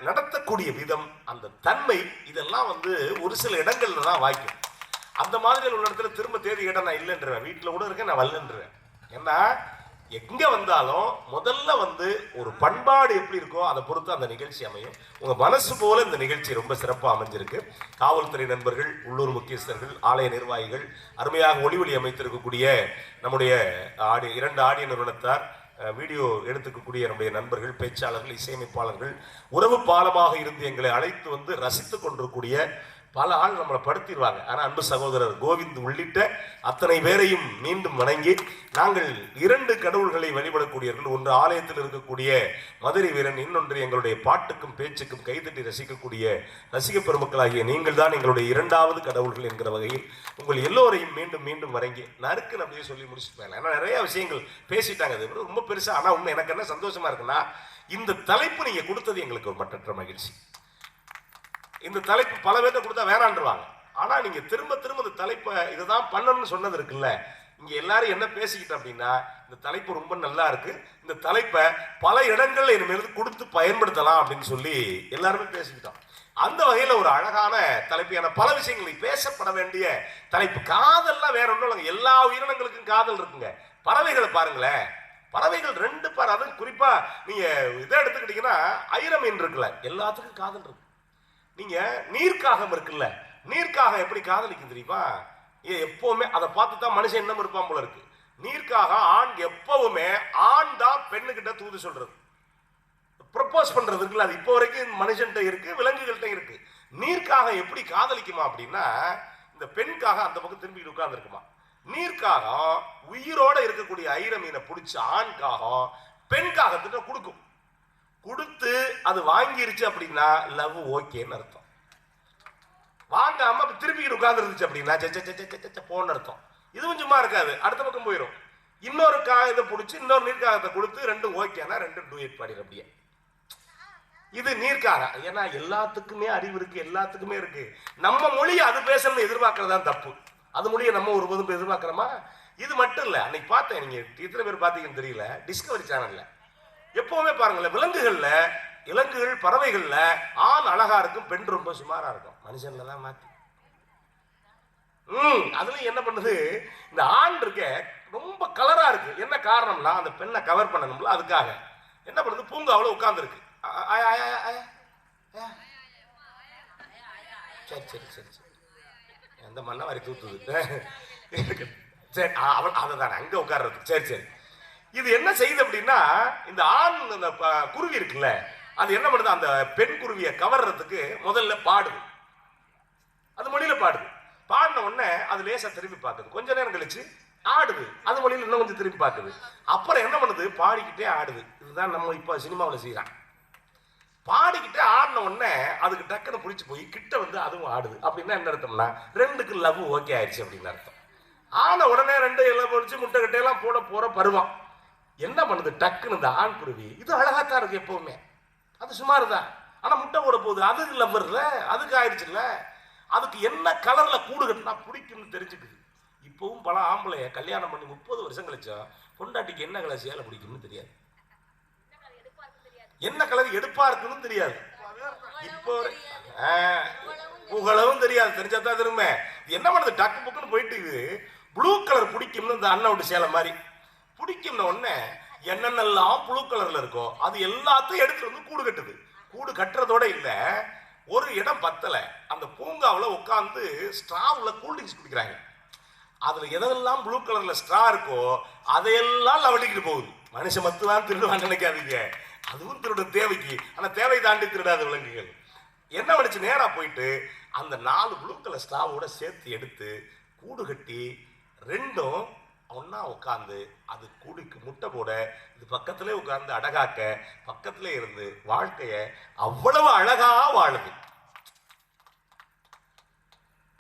நடத்தக்கூடிய விதம், அந்த தன்மை, இதெல்லாம் ஒரு சில இடங்கள்ல தான் வாய்க்கும். அந்த மாதிரி உள்ள இடத்துல திரும்ப தேதி கேட்டால் நான் இல்லைன்றேன், வீட்டில் கூட இருக்கேன் நான் வரலன்றேன். ஏன்னா எங்க வந்தாலும் முதல்ல ஒரு பண்பாடு எப்படி இருக்கோ அதை பொறுத்து அந்த நிகழ்ச்சி அமையும். உங்க மனசு போல இந்த நிகழ்ச்சி ரொம்ப சிறப்பாக அமைஞ்சிருக்கு. காவல்துறை நண்பர்கள், உள்ளூர் முக்கியஸ்தர்கள், ஆலய நிர்வாகிகள், அருமையாக ஒளி அமைத்திருக்கக்கூடிய நம்முடைய 2 ஆடியோ நிறுவனத்தார், வீடியோ எடுத்துக்கக்கூடிய நம்முடைய நண்பர்கள், பேச்சாளர்கள், இசையமைப்பாளர்கள், உறவு பாலமாக இருந்து எங்களை அழைத்து ரசித்து கொண்டிருக்கூடிய பல ஆள் நம்மளை படுத்திடுவாங்க. ஆனால் அன்பு சகோதரர் கோவிந்த் உள்ளிட்ட அத்தனை பேரையும் மீண்டும் வணங்கி, நாங்கள் 2 கடவுள்களை வழிபடக்கூடியவர்கள். ஒன்று ஆலயத்தில் இருக்கக்கூடிய மதுரை வீரன், இன்னொன்று எங்களுடைய பாட்டுக்கும் பேச்சுக்கும் கைதட்டி ரசிக்கக்கூடிய ரசிக பெருமக்களாகிய நீங்கள் தான் எங்களுடைய 2வது கடவுள்கள் என்கிற வகையில் உங்கள் எல்லோரையும் மீண்டும் மீண்டும் வணங்கி நறுக்குன்னு அப்படியே சொல்லி முடிச்சுட்டு போயிடலாம். ஏன்னா நிறைய விஷயங்கள் பேசிட்டாங்க, அது ரொம்ப பெருசா. ஆனால் உண்மை எனக்கு என்ன சந்தோஷமா இருக்குன்னா, இந்த தலைப்பு நீங்க கொடுத்தது எங்களுக்கு ஒரு மற்றற்ற மகிழ்ச்சி. இந்த தலைப்பு பல பேர்ட்ட கொடுத்தா வேணான்றுவாங்க. ஆனா நீங்க திரும்ப திரும்ப இந்த தலைப்பை இதுதான் பண்ணணும்னு சொன்னது இருக்குல்ல, இங்க எல்லாரும் என்ன பேசிக்கிட்டோம் அப்படின்னா, இந்த தலைப்பு ரொம்ப நல்லா இருக்கு, இந்த தலைப்பை பல இடங்கள்ல இனிமேல் கொடுத்து பயன்படுத்தலாம் அப்படின்னு சொல்லி எல்லாருமே பேசிக்கிட்டோம். அந்த வகையில ஒரு அழகான தலைப்பு, பல விஷயங்கள் பேசப்பட வேண்டிய தலைப்பு. காதல்லாம் வேற ஒன்றும் இல்லைங்க, எல்லா உயிரினங்களுக்கும் காதல் இருக்குங்க. பறவைகளை பாருங்களேன், பறவைகள் 2 பாரு. அதுவும் குறிப்பா நீங்க இதை எடுத்துக்கிட்டீங்கன்னா ஐர மீன் இருக்குல்ல, எல்லாத்துக்கும் காதல் இருக்கு. நீங்க நீர்க்காகம் இருக்குல்ல, நீர்க்காகம் எப்படி காதலிக்கும் தெரியுமா? எப்பவுமே அதை பார்த்து தான் மனுஷன் என்ன இருப்பான் போல இருக்கு. நீர்க்காகம் ஆண் எப்பவுமே ஆண் தான் பெண்ணுகிட்ட தூது சொல்றது, ப்ரப்போஸ் பண்றது இருக்குல்ல, அது இப்போ வரைக்கும் மனுஷன்கிட்ட இருக்கு, விலங்குகள்கிட்ட இருக்கு. நீர்க்காகம் எப்படி காதலிக்குமா அப்படின்னா, இந்த பெண்காகம் அந்த பக்கம் திரும்பிட்டு உட்கார்ந்து இருக்குமா. நீர்க்காகம் உயிரோட இருக்கக்கூடிய ஐர மீனை பிடிச்ச ஆண்காகம் பெண்காகத்திட்ட கொடுக்கும். கொடுத்து அது வாங்கிருச்சு அப்படின்னா லவ் ஓகேன்னு அர்த்தம். வாங்காம திருப்பி உட்கார்ந்து இருந்துச்சு அப்படின்னா போன்னு அர்த்தம். இதுவும் சும்மா இருக்காது, அடுத்த பக்கம் போயிடும். இன்னொரு காகத்தை பிடிச்சி இன்னொரு நீர்க்காகத்தை கொடுத்து 2 ஓகேனா 2 டூயட் பாடிடும் அப்படியே. இது நீர்க்காகம். ஏன்னா எல்லாத்துக்குமே அறிவு இருக்கு, எல்லாத்துக்குமே இருக்கு. நம்ம மொழியை அது பேசணும்னு எதிர்பார்க்கறதான் தப்பு. அது மொழியை நம்ம ஒருபோதும் எதிர்பார்க்கிறோமா? இது மட்டும் இல்ல, அன்னைக்கு பார்த்தேன், நீங்க எத்தனை பேர் பார்த்தீங்கன்னு தெரியல, டிஸ்கவரி சேனல்ல எப்பவுமே பாருங்களேன், விலங்குகள் பறவைகள்ல ஆண் அழகா இருக்கும், பெண் ரொம்ப சுமாரா இருக்கும். மனுஷன்ல தான் மாத்தி. அதுலயும் என்ன பண்ணுது, இந்த ஆண் இருக்க ரொம்ப கலரா இருக்கு. என்ன காரணம்னா அந்த பெண்ணை கவர் பண்ணணும்ல, அதுக்காக என்ன பண்ணுது, பூங்காவில் உட்கார்ந்து இருக்கு. சரி சரி சரி சரி, எந்த மண்ணை வரை தூத்துது. சரி அவள் அதை தானே அங்க உட்கார்றது. சரி சரி, இது என்ன செய்யுது அப்படின்னா, இந்த ஆண் அந்த குருவி இருக்குல்ல, அது என்ன பண்ணுது, அந்த பெண் குருவியை கவர்றதுக்கு முதல்ல பாடுது. அது மொழியில பாடுது. பாடின உடனே அது லேசா திரும்பி பார்க்குது. கொஞ்ச நேரம் கழிச்சு ஆடுது. அது வழியில் இன்னும் கொஞ்சம் திரும்பி பார்க்குது. அப்புறம் என்ன பண்ணுது, பாடிக்கிட்டே ஆடுது. இதுதான் நம்ம இப்ப சினிமாவில் செய்யறான். பாடிக்கிட்டே ஆடின உடனே அதுக்கு டக்குன்னு பிடிச்சி போய் கிட்ட வந்து அதுவும் ஆடுது. அப்படின்னா என்ன அர்த்தம்னா ரெண்டுக்கு லவ் ஓகே ஆயிடுச்சு அப்படின்னு அர்த்தம். ஆன உடனே ரெண்டு எல்லாம் பொறிச்சு முட்டை கட்டையெல்லாம் போட போற பருவம். என்ன பண்ணுது, டக்குன்னு இந்த ஆண் குருவி இது அழகாத்தான் இருக்கு எப்பவுமே, அது சுமார் தான், ஆனா முட்டை போட போகுது. அதுக்கு லவ்வர்ல அதுக்கு ஆயிடுச்சுல்ல. அதுக்கு என்ன கலர்ல கூடு கட்டினா பிடிக்கும்னு தெரிஞ்சுக்குது. இப்பவும் பல ஆம்பளைய கல்யாணம் பண்ணி 30 வருஷம் கழிச்சா பொண்டாட்டிக்கு என்ன கலர் சேலை பிடிக்கும்னு தெரியாது, என்ன கலர் எடுப்பா இருக்குன்னு தெரியாது, இப்போ புகழவும் தெரியாது. தெரிஞ்சாதான் திரும்ப என்ன பண்ணுது, டக்கு புக்குன்னு போயிட்டு ப்ளூ கலர் பிடிக்கும்னு இந்த அண்ணன் விட்டு சேலை மாதிரி பிடிக்கும்னு உடனே என்னென்னலாம் ப்ளூ கலர்ல இருக்கோ அது எல்லாத்தையும் எடுத்துட்டு வந்து கூடு கட்டுது. கூடு கட்டுறதோட இல்ல, ஒரு இடம் பத்தல, அந்த பூங்காவில் உட்காந்து ஸ்ட்ராவில் கூல்ட்ரிங்க்ஸ் குடிக்கிறாங்க. அதுல எதெல்லாம் ப்ளூ கலர்ல ஸ்ட்ரா இருக்கோ அதையெல்லாம் லவட்டிக்கிட்டு போகுது. மனுஷன் மத்துலாம் திருடுவான்னு நினைக்காதீங்க, அதுவும் திருடும் தேவைக்கு. ஆனா தேவை தாண்டி திருடாத விலங்குகள் என்ன பண்ணிச்சு, நேரா போயிட்டு அந்த 4 ப்ளூ கலர் ஸ்ட்ராவோட சேர்த்து எடுத்து கூடு கட்டி ரெண்டும் ஒன்னா உட்காந்து அது கூடுக்கு முட்டை போட இது பக்கத்திலே உட்கார்ந்து அடகாக்க பக்கத்திலே இருந்து வாழ்க்கைய அவ்வளவு அழகா வாழுது.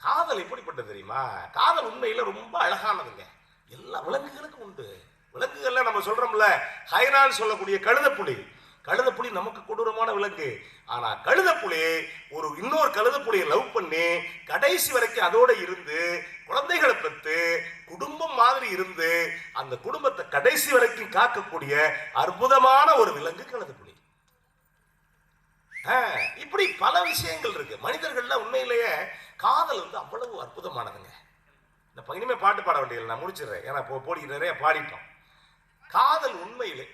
காதல் எப்படிப்பட்டது தெரியுமா? காதல் உண்மையில ரொம்ப அழகானதுங்க. எல்லா விலங்குகளுக்கும் உண்டு. விலங்குகள்ல நம்ம சொல்றோம்ல, ஹைனான்னு சொல்லக்கூடிய கழுதைப்புலி. கழுதைப்புலி நமக்கு கொடூரமான விலங்கு. ஆனா கழுதைப்புலி ஒரு இன்னொரு கழுதைப்புலியை லவ் பண்ணி கடைசி வரைக்கும் அதோட இருந்து குழந்தைகளை பெற்று குடும்பம் மாதிரி இருந்து அந்த குடும்பத்தை கடைசி வரைக்கும் காக்கக்கூடிய அற்புதமான ஒரு விலங்கு கழுதைப்புலி. இப்படி பல விஷயங்கள் இருக்கு. மனிதர்கள்ல உண்மையிலேயே காதல் வந்து அவ்வளவு அற்புதமானதுங்க. இந்த இனிமே பாட்டு பாட வேண்டியது நான் முடிச்சிடுறேன், ஏன்னா போடி நிறைய பாடிட்டோம். காதல் உண்மையிலே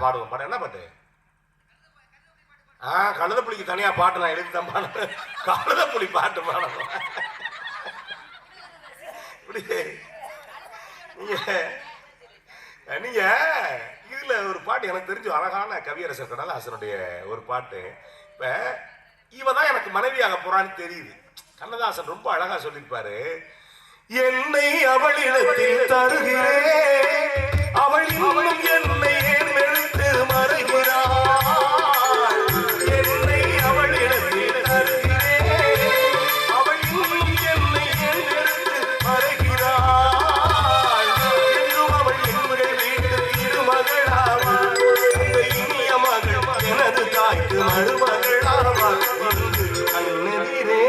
பாடுவோம். பாட என்ன பாட்டு? கழுதைப்புலிக்கு தனியா பாட்டு நான் எழுதி தான் பாடுறேன். கழுதைப்புலி பாட்டு பாடணும். நீங்க இதுல ஒரு பாட்டு எனக்கு தெரிஞ்ச அழகான கவியரசர் கண்ணதாசனுடைய ஒரு பாட்டு. இப்ப இவதான் எனக்கு மனைவியாக போறான்னு தெரியுது. கண்ணதாசன் ரொம்ப அழகா சொல்லிருப்பாரு, என்னை அவளிடத்தில் தருகிறேன், அவள் இன்னும் என்னை எடுத்து மறுகிறாள். என்னை அவளிடத்தில் தருகிறேன், அவள் இன்னும் என்னை எடுத்து மறுகிறாள். என்றும் அவள் எங்கள் வீட்டு திருமகளாவாள். அந்த இனிய மகள் எனது தாய்க்கு மருமகளாவாள். என்று கண்ணெதிரே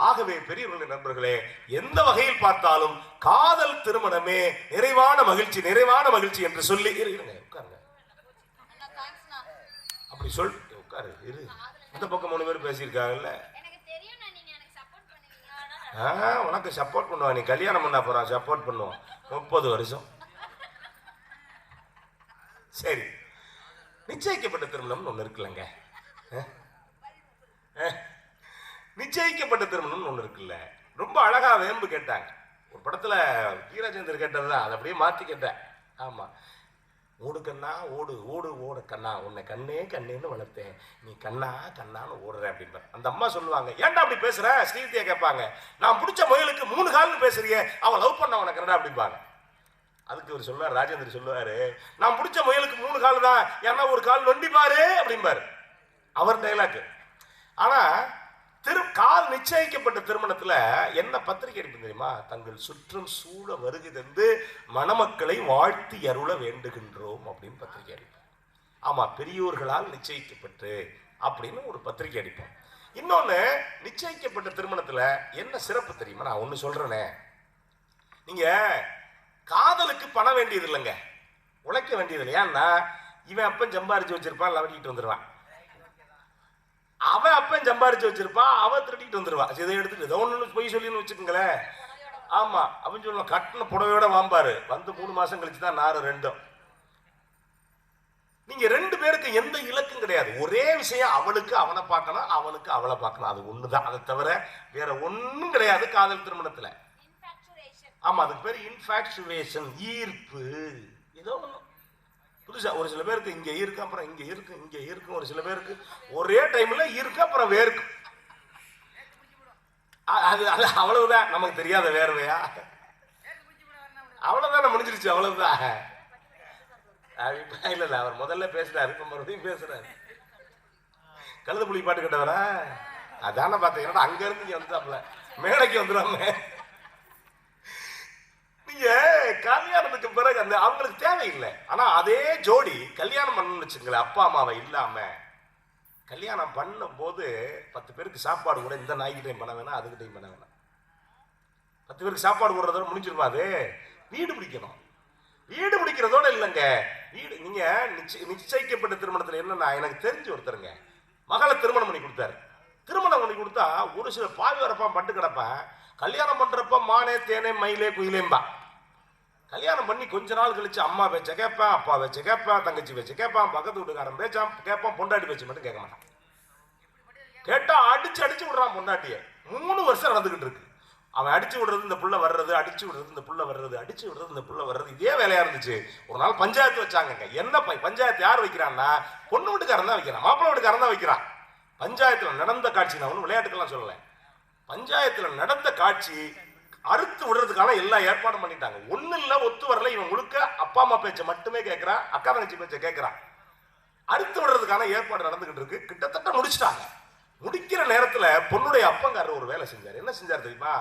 ஆகவே பெரியவர்களே, நண்பர்களே, எந்த வகையில் பார்த்தாலும் காதல் திருமணமே நிறைவான மகிழ்ச்சி, நிறைவான மகிழ்ச்சி என்று சொல்லி உட்காருங்க. அப்படி சொல் உட்காரு இரு. இந்த பக்கம் 3 பேர் பேசியிருக்காங்கல்ல, உனக்கு சப்போர்ட் பண்ணுவா. நீ கல்யாணம் பண்ண போறான், சப்போர்ட் பண்ணுவோம் 30 வருஷம். சரி, நிச்சயிக்கப்பட்ட திருமணம் ஒண்ணு இருக்குல்லங்க, நிச்சயிக்கப்பட்ட திருமணம் ஒண்ணு இருக்குல்ல. ரொம்ப அழகா வேம்பு கேட்டாங்க ஒரு படத்துல, வீரச்சந்தர் கேட்டதுதான், அதை அப்படியே மாத்தி கேட்டேன். ஆமா, ஓடு கண்ணா ஓடு ஓடு ஓட கண்ணா, உன்னை கண்ணே கண்ணேன்னு வளர்த்தேன், நீ கண்ணா கண்ணான்னு ஓடுற அப்படின்ற. அந்த அம்மா சொல்லுவாங்க, ஏன்டா அப்படி பேசுற? ஸ்ரீவித்யா கேட்பாங்க, நான் பிடிச்ச முயலுக்கு 3 கால்னு பேசுறியே, அவன் லவ் பண்ண உனக்கு என்னடா அப்படிம்பாங்க. அதுக்கு இவர் சொல்லுவார், ராஜேந்திர சொல்லுவாரு, நான் பிடிச்ச முயலுக்கு 3 கால் தான், ஏன்னா ஒரு கால் நொண்டி பாரு அப்படிம்பாரு, அவர் டைலாக். ஆனா கால் நிச்சயிக்கப்பட்ட திருமணத்துல என்ன பத்திரிகை அடிப்பு தெரியுமா? தங்கள் சுற்றம் சூழ வருகை தந்து மணமக்களை வாழ்த்தி அருள வேண்டுகின்றோம் அப்படின்னு பத்திரிகை அடிப்போம். ஆமா, பெரியோர்களால் நிச்சயிக்கப்பட்டு அப்படின்னு ஒரு பத்திரிகை அடிப்போம். இன்னொன்னு, நிச்சயிக்கப்பட்ட திருமணத்துல என்ன சிறப்பு தெரியுமா? நான் ஒண்ணு சொல்றேனே, நீங்க காதலுக்கு பணம் வேண்டியது இல்லைங்க, உழைக்க வேண்டியது இல்லை. ஏன்னா இவன் அப்பன் சம்பாரிச்சு வச்சிருப்பான், லவட்டிட்டு வந்துருவான். அவன் அப்பன் சம்பாரிச்சு வச்சிருப்பான், அவன் திருட்டிட்டு வந்துருவான். இதை எடுத்துட்டு ஏதோ ஒண்ணு போய் சொல்லின்னு வச்சுக்கோங்களேன். ஆமா, அவன் சொல்லுவான், கட்டின புடவையோட வாம்பாரு, வந்து 3 மாசம் கழிச்சுதான் நாரு ரெண்டும். நீங்க ரெண்டு பேருக்கு எந்த இலக்கும் கிடையாது. ஒரே விஷயம், அவளுக்கு அவனை பார்க்கணும், அவனுக்கு அவளை பார்க்கணும். அது ஒண்ணுதான். அதை தவிர வேற ஒண்ணும் கிடையாது காதல் திருமணத்துல. ஆமா, அதுக்கு பேர் இன்ஃபாக்சுவேஷன், ஈர்ப்பு. ஏதோ ஒண்ணு புதுசா. ஒரு சில பேருக்கு இங்க இருக்கு, அப்புறம் இங்க இருக்கு, இங்க இருக்கு. ஒரு சில பேருக்கு ஒரே டைம்ல இருக்கு, அப்புறம் வேர்க்கு. அது அது அவ்வளவுதான். நமக்கு தெரியாத வேறவையா? அவ்வளவுதான், முடிஞ்சிருச்சு, அவ்வளவுதான். இல்ல இல்ல, அவர் முதல்ல பேசுறாரு, இப்ப மறுபடியும் பேசுறாரு. கழுத புலி பாட்டு கேட்டவரா? அதான பாத்தீங்கன்னா அங்க இருந்து இங்க வந்தாப்ல, மேடைக்கு வந்துடுவாங்க. நீங்க கல்யாணத்துக்கு பிறகு அந்த அவங்களுக்கு தேவையில்லை. ஆனா அதே ஜோடி கல்யாணம் பண்ணணும்னு வச்சுங்களேன், அப்பா அம்மாவை இல்லாம கல்யாணம் பண்ணும் போது 10 பேருக்கு சாப்பாடு கூட இந்த நாய்கிட்டையும் பண்ண வேணாம், அதுகிட்டையும் பண்ண வேணாம். 10 பேருக்கு சாப்பாடு போடுறதோட முடிஞ்சிருமா? அது வீடு பிடிக்கணும். வீடு பிடிக்கிறதோட இல்லைங்க, வீடு நீங்க நிச்சயிக்கப்பட்ட திருமணத்துல என்னன்னா, எனக்கு தெரிஞ்சு ஒருத்தருங்க மகளை திருமணம் பண்ணி கொடுத்தாரு. திருமணம் பண்ணி கொடுத்தா ஒரு சில பாவி வரப்பான் பட்டு கிடப்பான். கல்யாணம் பண்றப்ப மானே தேனே மயிலே குயிலேம்பா. கல்யாணம் பண்ணி கொஞ்ச நாள் கழிச்சு அம்மா பேச்ச கேட்பான், அப்பா பேச்ச கேட்பான், தங்கச்சி பேச்ச கேட்பான், பக்கத்து வீட்டுக்காரன் பேச்சான் கேட்பான், பொண்டாட்டி பேச்சு மட்டும் கேட்க மாட்டான். கேட்டா அடிச்சு அடிச்சு விடுறான் பொண்டாட்டிய. 3 வருஷம் நடந்துகிட்டு இருக்கு. அவன் அடிச்சு விடுறது, இந்த புள்ள வர்றது, அடிச்சு விடுறது, இந்த புள்ள வர்றது, அடிச்சு விடுறது, இந்த புள்ள வர்றது, இதே வேலையா இருந்துச்சு. ஒரு நாள் பஞ்சாயத்து வச்சாங்க. என்ன பஞ்சாயத்து யார் வைக்கிறான்னா, பொண்ணு வீட்டுக்காரன் தான் வைக்கிறான், மாப்பிள்ளை வீட்டுக்காரன் தான் வைக்கிறான். பஞ்சாயத்துல நடந்த காட்சி, நான் ஒன்றும் விளையாட்டுக்கெல்லாம் சொல்லல, பஞ்சாயத்துல நடந்த காட்சி. அறுத்து விடுறதுக்கான எல்லா ஏற்பாடும் பண்ணிட்டாங்க. ஒண்ணு இல்ல, ஒத்து வரல, இவன் முழுக்க அப்பா அம்மா பேச்ச மட்டுமே கேட்கிறான், அக்கா தங்கச்சி பேச்ச கேட்கிறான். அறுத்து விடுறதுக்கான ஏற்பாடு நடந்துகிட்டு இருக்கு. கிட்டத்தட்ட முடிச்சுட்டாங்க. முடிக்கிற நேரத்துல பொண்ணுடைய அப்பங்காரர் ஒரு வேலை செஞ்சார். என்ன செஞ்சார் தெரியுமா?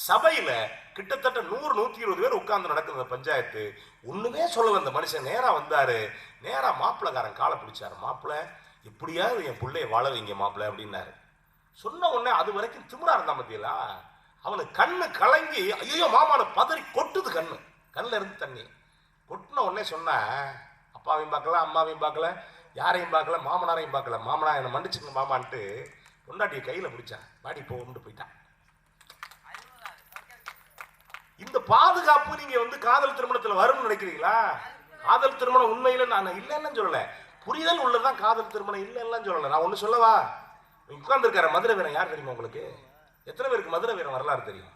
சபையில கிட்டத்தட்ட 100-120 பேர் உட்கார்ந்து நடக்கிற பஞ்சாயத்து. ஒண்ணுமே சொல்ல வந்த மனுஷன் நேரா வந்தாரு. நேரா மாப்பிள்ளக்காரன் காலை பிடிச்சாரு. மாப்பிள்ள, எப்படியாவது என் பிள்ளைய வாழ வைங்க மாப்பிள்ள அப்படின்னாரு. சொன்ன உடனே அது வரைக்கும் திமிரா இருந்தான் பத்தியலா, அவனுக்கு கண்ணு கலங்கி ஐயோ மாமான பதறி கொட்டுது. கண்ணுல இருந்து தண்ணி கொட்டின உடனே சொன்ன, அப்பாவையும் பார்க்கல, அம்மாவையும் பார்க்கல, யாரையும் பார்க்கல, மாமனாரையும் பார்க்கல. மாமனா என்னை மன்னிச்சுங்க மாமான்ட்டு பொண்டாட்டியை கையில பிடிச்சான். பாடி போட்டு போயிட்டான். இந்த பாதுகாப்பு நீங்க காதல் திருமணத்துல வரும்னு நினைக்கிறீங்களா? காதல் திருமணம் உண்மையில நான் இல்லைன்னு சொல்லல, புரிதல் உள்ளதான் காதல் திருமணம் இல்லைன்னு சொல்லல. நான் ஒண்ணு சொல்லவா? உட்கார்ந்து இருக்கார மதுரை வீரன் யார் தெரியுமா உங்களுக்கு? எத்தனை பேருக்கு மதுரை வீரன் வரலாறு தெரியும்?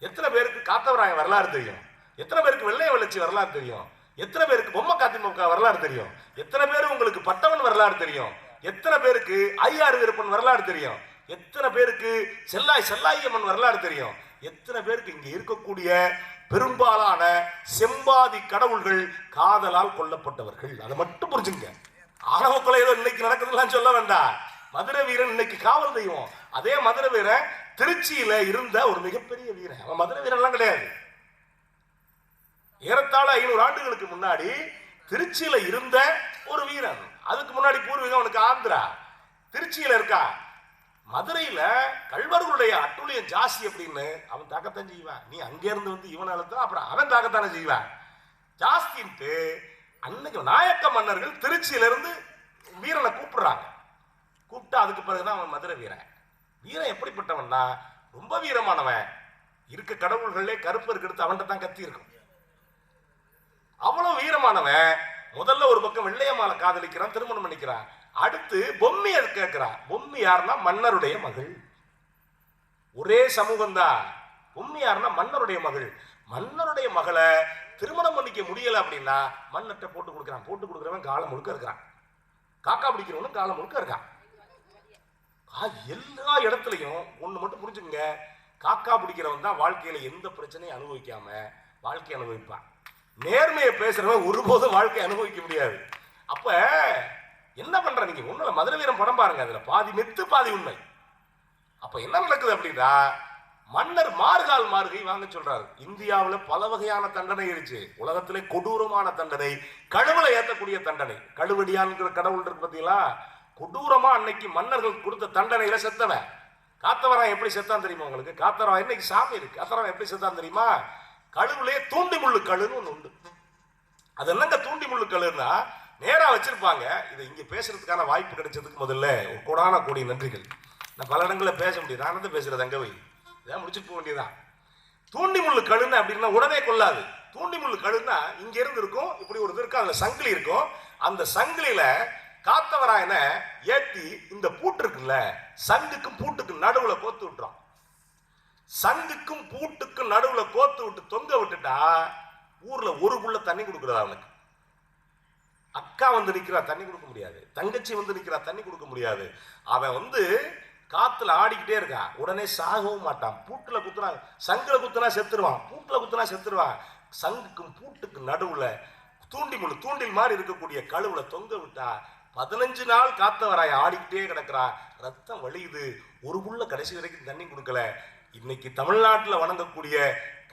எத்தனை பேருக்கு காத்தவராயன் வரலாறு தெரியும்? எத்தனை பேருக்கு வெள்ளைய வெள்ளச்சி வரலாறு தெரியும்? எத்தனை பேருக்கு பொம்மை காத்திமுக வரலாறு தெரியும்? எத்தனை பேருக்கு உங்களுக்கு பட்டவன் வரலாறு தெரியும்? எத்தனை பேருக்கு ஐயாறு வீரப்பன் வரலாறு தெரியும்? எத்தனை பேருக்கு செல்லாயம்மன் வரலாறு தெரியும்? எத்தனை பேருக்கு இங்க இருக்கக்கூடிய பெரும்பாலான செம்பாதி கடவுள்கள் காதலால் கொல்லப்பட்டவர்கள்? அதை மட்டும் புரிஞ்சுங்க. ஆணவ கொலை ஏதோ இன்னைக்கு நடக்குதுலாம் சொல்ல வேண்டாம். மதுரை வீரன் இன்னைக்கு காவல் தெய்வம். அதே மதுரை வீரன் திருச்சியில இருந்த ஒரு மிகப்பெரிய வீரன். அவன் மதுரை வீரன் எல்லாம் கிடையாது. ஏறத்தாழ 500 ஆண்டுகளுக்கு முன்னாடி திருச்சியில இருந்த ஒரு வீரன். அதுக்கு முன்னாடி பூர்வீகம் அவனுக்கு ஆந்திரா. திருச்சியில இருக்கா. மதுரையில கல்வர்களுடைய அட்டுழியம் ஜாஸ்தி அப்படின்னு அவன் தாக்கத்தான் செய்வான். நீ அங்க இருந்து இவனால தான் அப்புறம் அவன் தாக்கத்தானே செய்வான். ஜாஸ்தின்ட்டு அன்னைக்கு நாயக்க மன்னர்கள் திருச்சியில இருந்து வீரனை கூப்பிடுறாங்க. கூப்பிட்டா அதுக்கு பிறகுதான் அவன் மதுரை வீரன். வீரன் எப்படிப்பட்டவன்னா ரொம்ப வீரமானவன். இருக்க கடவுள்களே கருப்பு இருக்கிறது அவன்கிட்ட தான் கத்தி இருக்கும். அவ்வளவு வீரமானவன். முதல்ல ஒரு பக்கம் வெள்ளையம்மாளை காதலிக்கிறான், திருமணம் பண்ணிக்கிறான். அடுத்து பொம்மி அது கேட்கிறான். பொம்மி யாருன்னா மன்னருடைய மகள். ஒரே சமூகம் தான். பொம்மி யாருன்னா மன்னருடைய மகள். மன்னருடைய மகளை திருமணம் பண்ணிக்க முடியல அப்படின்னா மன்னர்கிட்ட போட்டு கொடுக்குறான். போட்டு கொடுக்குறவன் காலம் முழுக்க இருக்கிறான். காக்கா பிடிக்கிறவனும் காலம் முழுக்க இருக்கான். எல்லா இடத்துலையும் ஒண்ணு மட்டும் புரிஞ்சுங்க, காக்கா பிடிக்கிறவன் தான் வாழ்க்கையில எந்த பிரச்சனையும் அனுபவிக்காம வாழ்க்கை அனுபவிப்பான். நேர்மையை பேசுறவன் ஒருபோதும் வாழ்க்கை அனுபவிக்க முடியாது. அப்ப என்ன பண்ற நீங்க? ஒண்ணுல மதுரை வீரன் படம் பாருங்க, அதுல பாதி மெத்து பாதி உண்மை. அப்ப என்ன நடக்குது அப்படின்னா, மன்னர் மார்கால் மார்கை வாங்க சொல்றாரு. இந்தியாவுல பல வகையான தண்டனை இருந்துச்சு. உலகத்திலே கொடூரமான தண்டனை கழுவுல ஏற்றக்கூடிய தண்டனை. கழுவடியான்ங்கிற கடவுள் இருக்கு பார்த்தீங்களா? கொடூரமா அன்னைக்கு மன்னர்கள் கொடுத்த தண்டனையில செத்தவன். காத்தவரான் எப்படி செத்தான் தெரியுமா உங்களுக்கு? காத்தவரான் இன்னைக்கு சாமி இருக்கு. காத்தவரான் எப்படி செத்தான் தெரியுமா? கழுவுலே தூண்டி முள்ளு கழுன்னு ஒண்ணு உண்டு. அது என்னங்க தூண்டி முள்ளு கழுன்னா நேரா வச்சிருப்பாங்க. இதை இங்க பேசுறதுக்கான வாய்ப்பு கிடைச்சதுக்கு முதல்ல ஒரு கோடான கோடி நன்றிகள். நான் பல இடங்களில் பேச முடியாது, நான் பேசுறது அங்க வை, இதான் முடிச்சுட்டு போக வேண்டியதான். தூண்டி முள்ளு கழுன்னு அப்படின்னா உடனே கொள்ளாது. தூண்டி முள்ளு கழுன்னா இங்க இருந்து இருக்கும், இப்படி ஒரு இது இருக்கும், அதுல சங்கிலி இருக்கும், அந்த சங்கிலியில காத்தவராயன ஏத்தி இந்த பூட்டு இருக்குல்ல, சங்குக்கும் பூட்டுக்கும் நடுவுல கோத்து விட்டுறான். சங்குக்கும் பூட்டுக்கும் நடுவுல கோத்து விட்டு தொங்க விட்டுட்டா ஊர்ல ஒரு புள்ள தண்ணி கொடுக்குறதா அவனுக்கு. அக்கா வந்து நிக்கிறா, தண்ணி கொடுக்க முடியாது. தங்கச்சி வந்து நிக்கிறா, தண்ணி கொடுக்க முடியாது. அவன் வந்து காத்துல ஆடிக்கிட்டே இருக்கான். உடனே சாகவும் மாட்டான். பூட்டுல குத்துனா, சங்குல குத்துனா செத்துருவான், பூட்டுல குத்துனா செத்துருவான். சங்குக்கும் பூட்டுக்கும் நடுவுல தூண்டில் மாதிரி இருக்கக்கூடிய கழுவுல தொங்க விட்டா 15 நாள் காத்தவராய ஆடிக்கிட்டே கிடக்குறான். ரத்தம் வலியுது. ஒரு புள்ள கடைசி வரைக்கும் தண்ணி கொடுக்கல. இன்னைக்கு தமிழ்நாட்டில் வணங்கக்கூடிய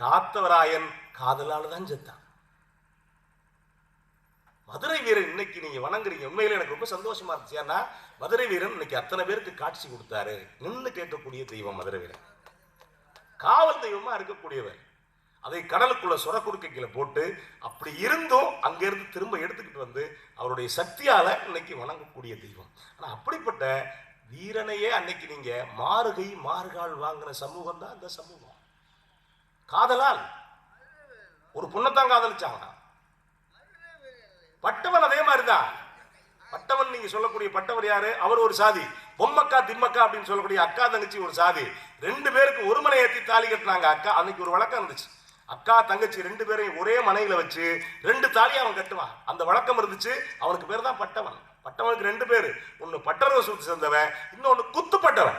காத்தவராயன் காதலால தான் செத்தான். மதுரை வீரன் இன்னைக்கு நீங்க வணங்குறீங்க. உண்மையில எனக்கு ரொம்ப சந்தோஷமா இருந்துச்சு. ஏன்னா மதுரை வீரன் இன்னைக்கு அத்தனை பேருக்கு காட்சி கொடுத்தாரு. நின்று கேட்கக்கூடிய தெய்வம் மதுரை வீரன், காவல் தெய்வமா இருக்கக்கூடியவர். அதை கடலுக்குள்ள சொர குடுக்கைகளை போட்டு அப்படி இருந்தும் அங்கிருந்து திரும்ப எடுத்துக்கிட்டு வந்து அவருடைய சக்தியால இன்னைக்கு வணங்கக்கூடிய தெய்வம். ஆனா அப்படிப்பட்ட வீரனையே அன்னைக்கு நீங்க மாறுகை மாறுகால் வாங்கின சமூகம் தான் அந்த சமூகம். காதலால் ஒரு பொண்ணத்தான் காதலிச்சாங்க. பட்டவன் அதே மாதிரிதான். பட்டவன் நீங்க சொல்லக்கூடிய பட்டவர் யாரு? அவர் ஒரு சாதி. பொம்மக்கா திம்மக்கா அப்படின்னு சொல்லக்கூடிய அக்கா தங்கச்சி ஒரு சாதி. 2 பேருக்கு ஒரு மனை ஏற்றி தாலி கட்டினாங்க. அக்கா அன்னைக்கு ஒரு வழக்கம் இருந்துச்சு. அக்கா தங்கச்சி 2 பேரையும் ஒரே மனையில வச்சு 2 தாலியை அவன் கட்டுவான். அந்த வழக்கம் இருந்துச்சு. அவனுக்கு பேர் தான் பட்டவன். பட்டவனுக்கு 2 பேரு. ஒன்னு பட்டர் வசூத்து சேர்ந்தவன், இன்னொன்னு குத்துப்பட்டவன்.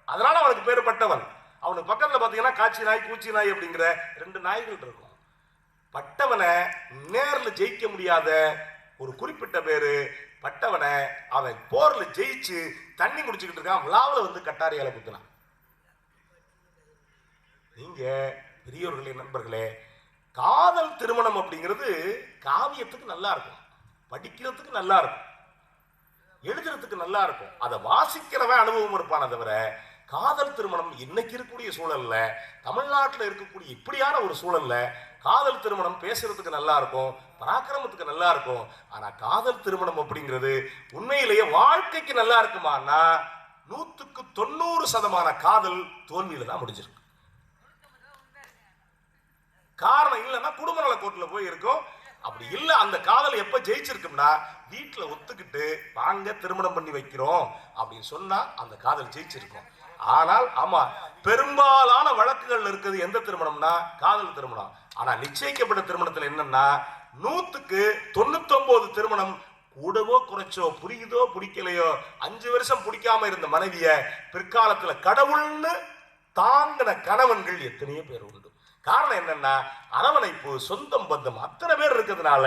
அதனால அவனுக்கு பேரு பட்டவன். அவனுக்கு பக்கத்துல பாத்தீங்கன்னா காட்சி நாய் பூச்சி நாய் அப்படிங்கிற 2 நாய்கள் இருக்கும். பட்டவனை நேர்ல ஜெயிக்க முடியாத ஒரு குறிப்பிட்ட பேரு பட்டவனை அவன் போர்ல ஜெயிச்சு தண்ணி குடிச்சுக்கிட்டு இருக்கான். விழாவில் வந்து கட்டாரியால குத்துனான். நீங்க பெரியவர்களே, நண்பர்களே, காதல் திருமணம் அப்படிங்கிறது காவியத்துக்கு நல்லா இருக்கும், படிக்கிறதுக்கு நல்லா இருக்கும், எழுதுறதுக்கு நல்லா இருக்கும். அதை வாசிக்கிறவன் அனுபவம் இருப்பான தவிர காதல் திருமணம் இன்னைக்கு இருக்கக்கூடிய சூழல்ல, தமிழ்நாட்டில் இருக்கக்கூடிய இப்படியான ஒரு சூழல்ல காதல் திருமணம் பேசுறதுக்கு நல்லா இருக்கும், பராக்கிரமத்துக்கு நல்லா இருக்கும். ஆனா காதல் திருமணம் அப்படிங்கிறது உண்மையிலேயே வாழ்க்கைக்கு நல்லா இருக்குமானா 100க்கு 90% காதல் தோல்வியில தான் முடிஞ்சிருக்கு. காரணம் இல்லைன்னா குடும்ப நல கோர்ட்ல போய் இருக்கும். அப்படி இல்ல அந்த காதல் எப்ப ஜெயிச்சிருக்கும்னா வீட்டுல ஒத்துக்கிட்டு வாங்க திருமணம் பண்ணி வைக்கிறோம் அப்படின்னு சொன்னா அந்த காதல் ஜெயிச்சிருக்கும். ஆனால் ஆமா, பெரும்பாலான வழக்குகள் இருக்குது எந்த திருமணம்னா காதல் திருமணம். ஆனா நிச்சயிக்கப்பட்ட திருமணத்துல என்னன்னா 100க்கு 99 திருமணம் கூடவோ குறைச்சோ, புரியுதோ பிடிக்கலையோ, 5 வருஷம் பிடிக்காம இருந்த மனைவிய பிற்காலத்துல கடவுள்னு தாங்கின கணவன்கள் எத்தனையோ பேர் உண்டு. காரணம் என்னன்னா அரவணைப்பு, சொந்தம், பந்தம் அத்தனை பேர் இருக்கிறதுனால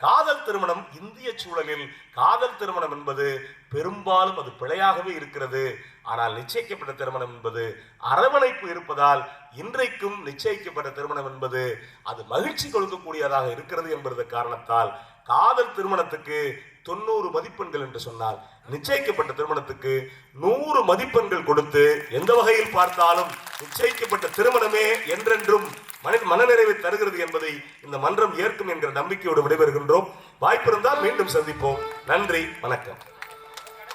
காதல் திருமணம் இந்திய சூழலில் காதல் திருமணம் என்பது பெரும்பாலும் அது பிழையாகவே இருக்கிறது. ஆனால் நிச்சயிக்கப்பட்ட திருமணம் என்பது அரவணைப்பு இருப்பதால் இன்றைக்கும் நிச்சயிக்கப்பட்ட திருமணம் என்பது அது மகிழ்ச்சி கொடுக்கக்கூடியதாக இருக்கிறது என்பது காரணத்தால் காதல் திருமணத்துக்கு 90 மதிப்பெண்கள் என்று சொன்னால் நிச்சயிக்கப்பட்ட திருமணத்துக்கு 100 மதிப்பெண்கள் கொடுத்து எந்த வகையில் பார்த்தாலும் நிச்சயிக்கப்பட்ட திருமணமே என்றென்றும் மனநிறைவை தருகிறது என்பதை இந்த மன்றம் ஏற்கும் என்கிற நம்பிக்கையோடு விடைபெறுகின்றோம். வாய்ப்பிருந்தால் மீண்டும் சந்திப்போம். நன்றி, வணக்கம்.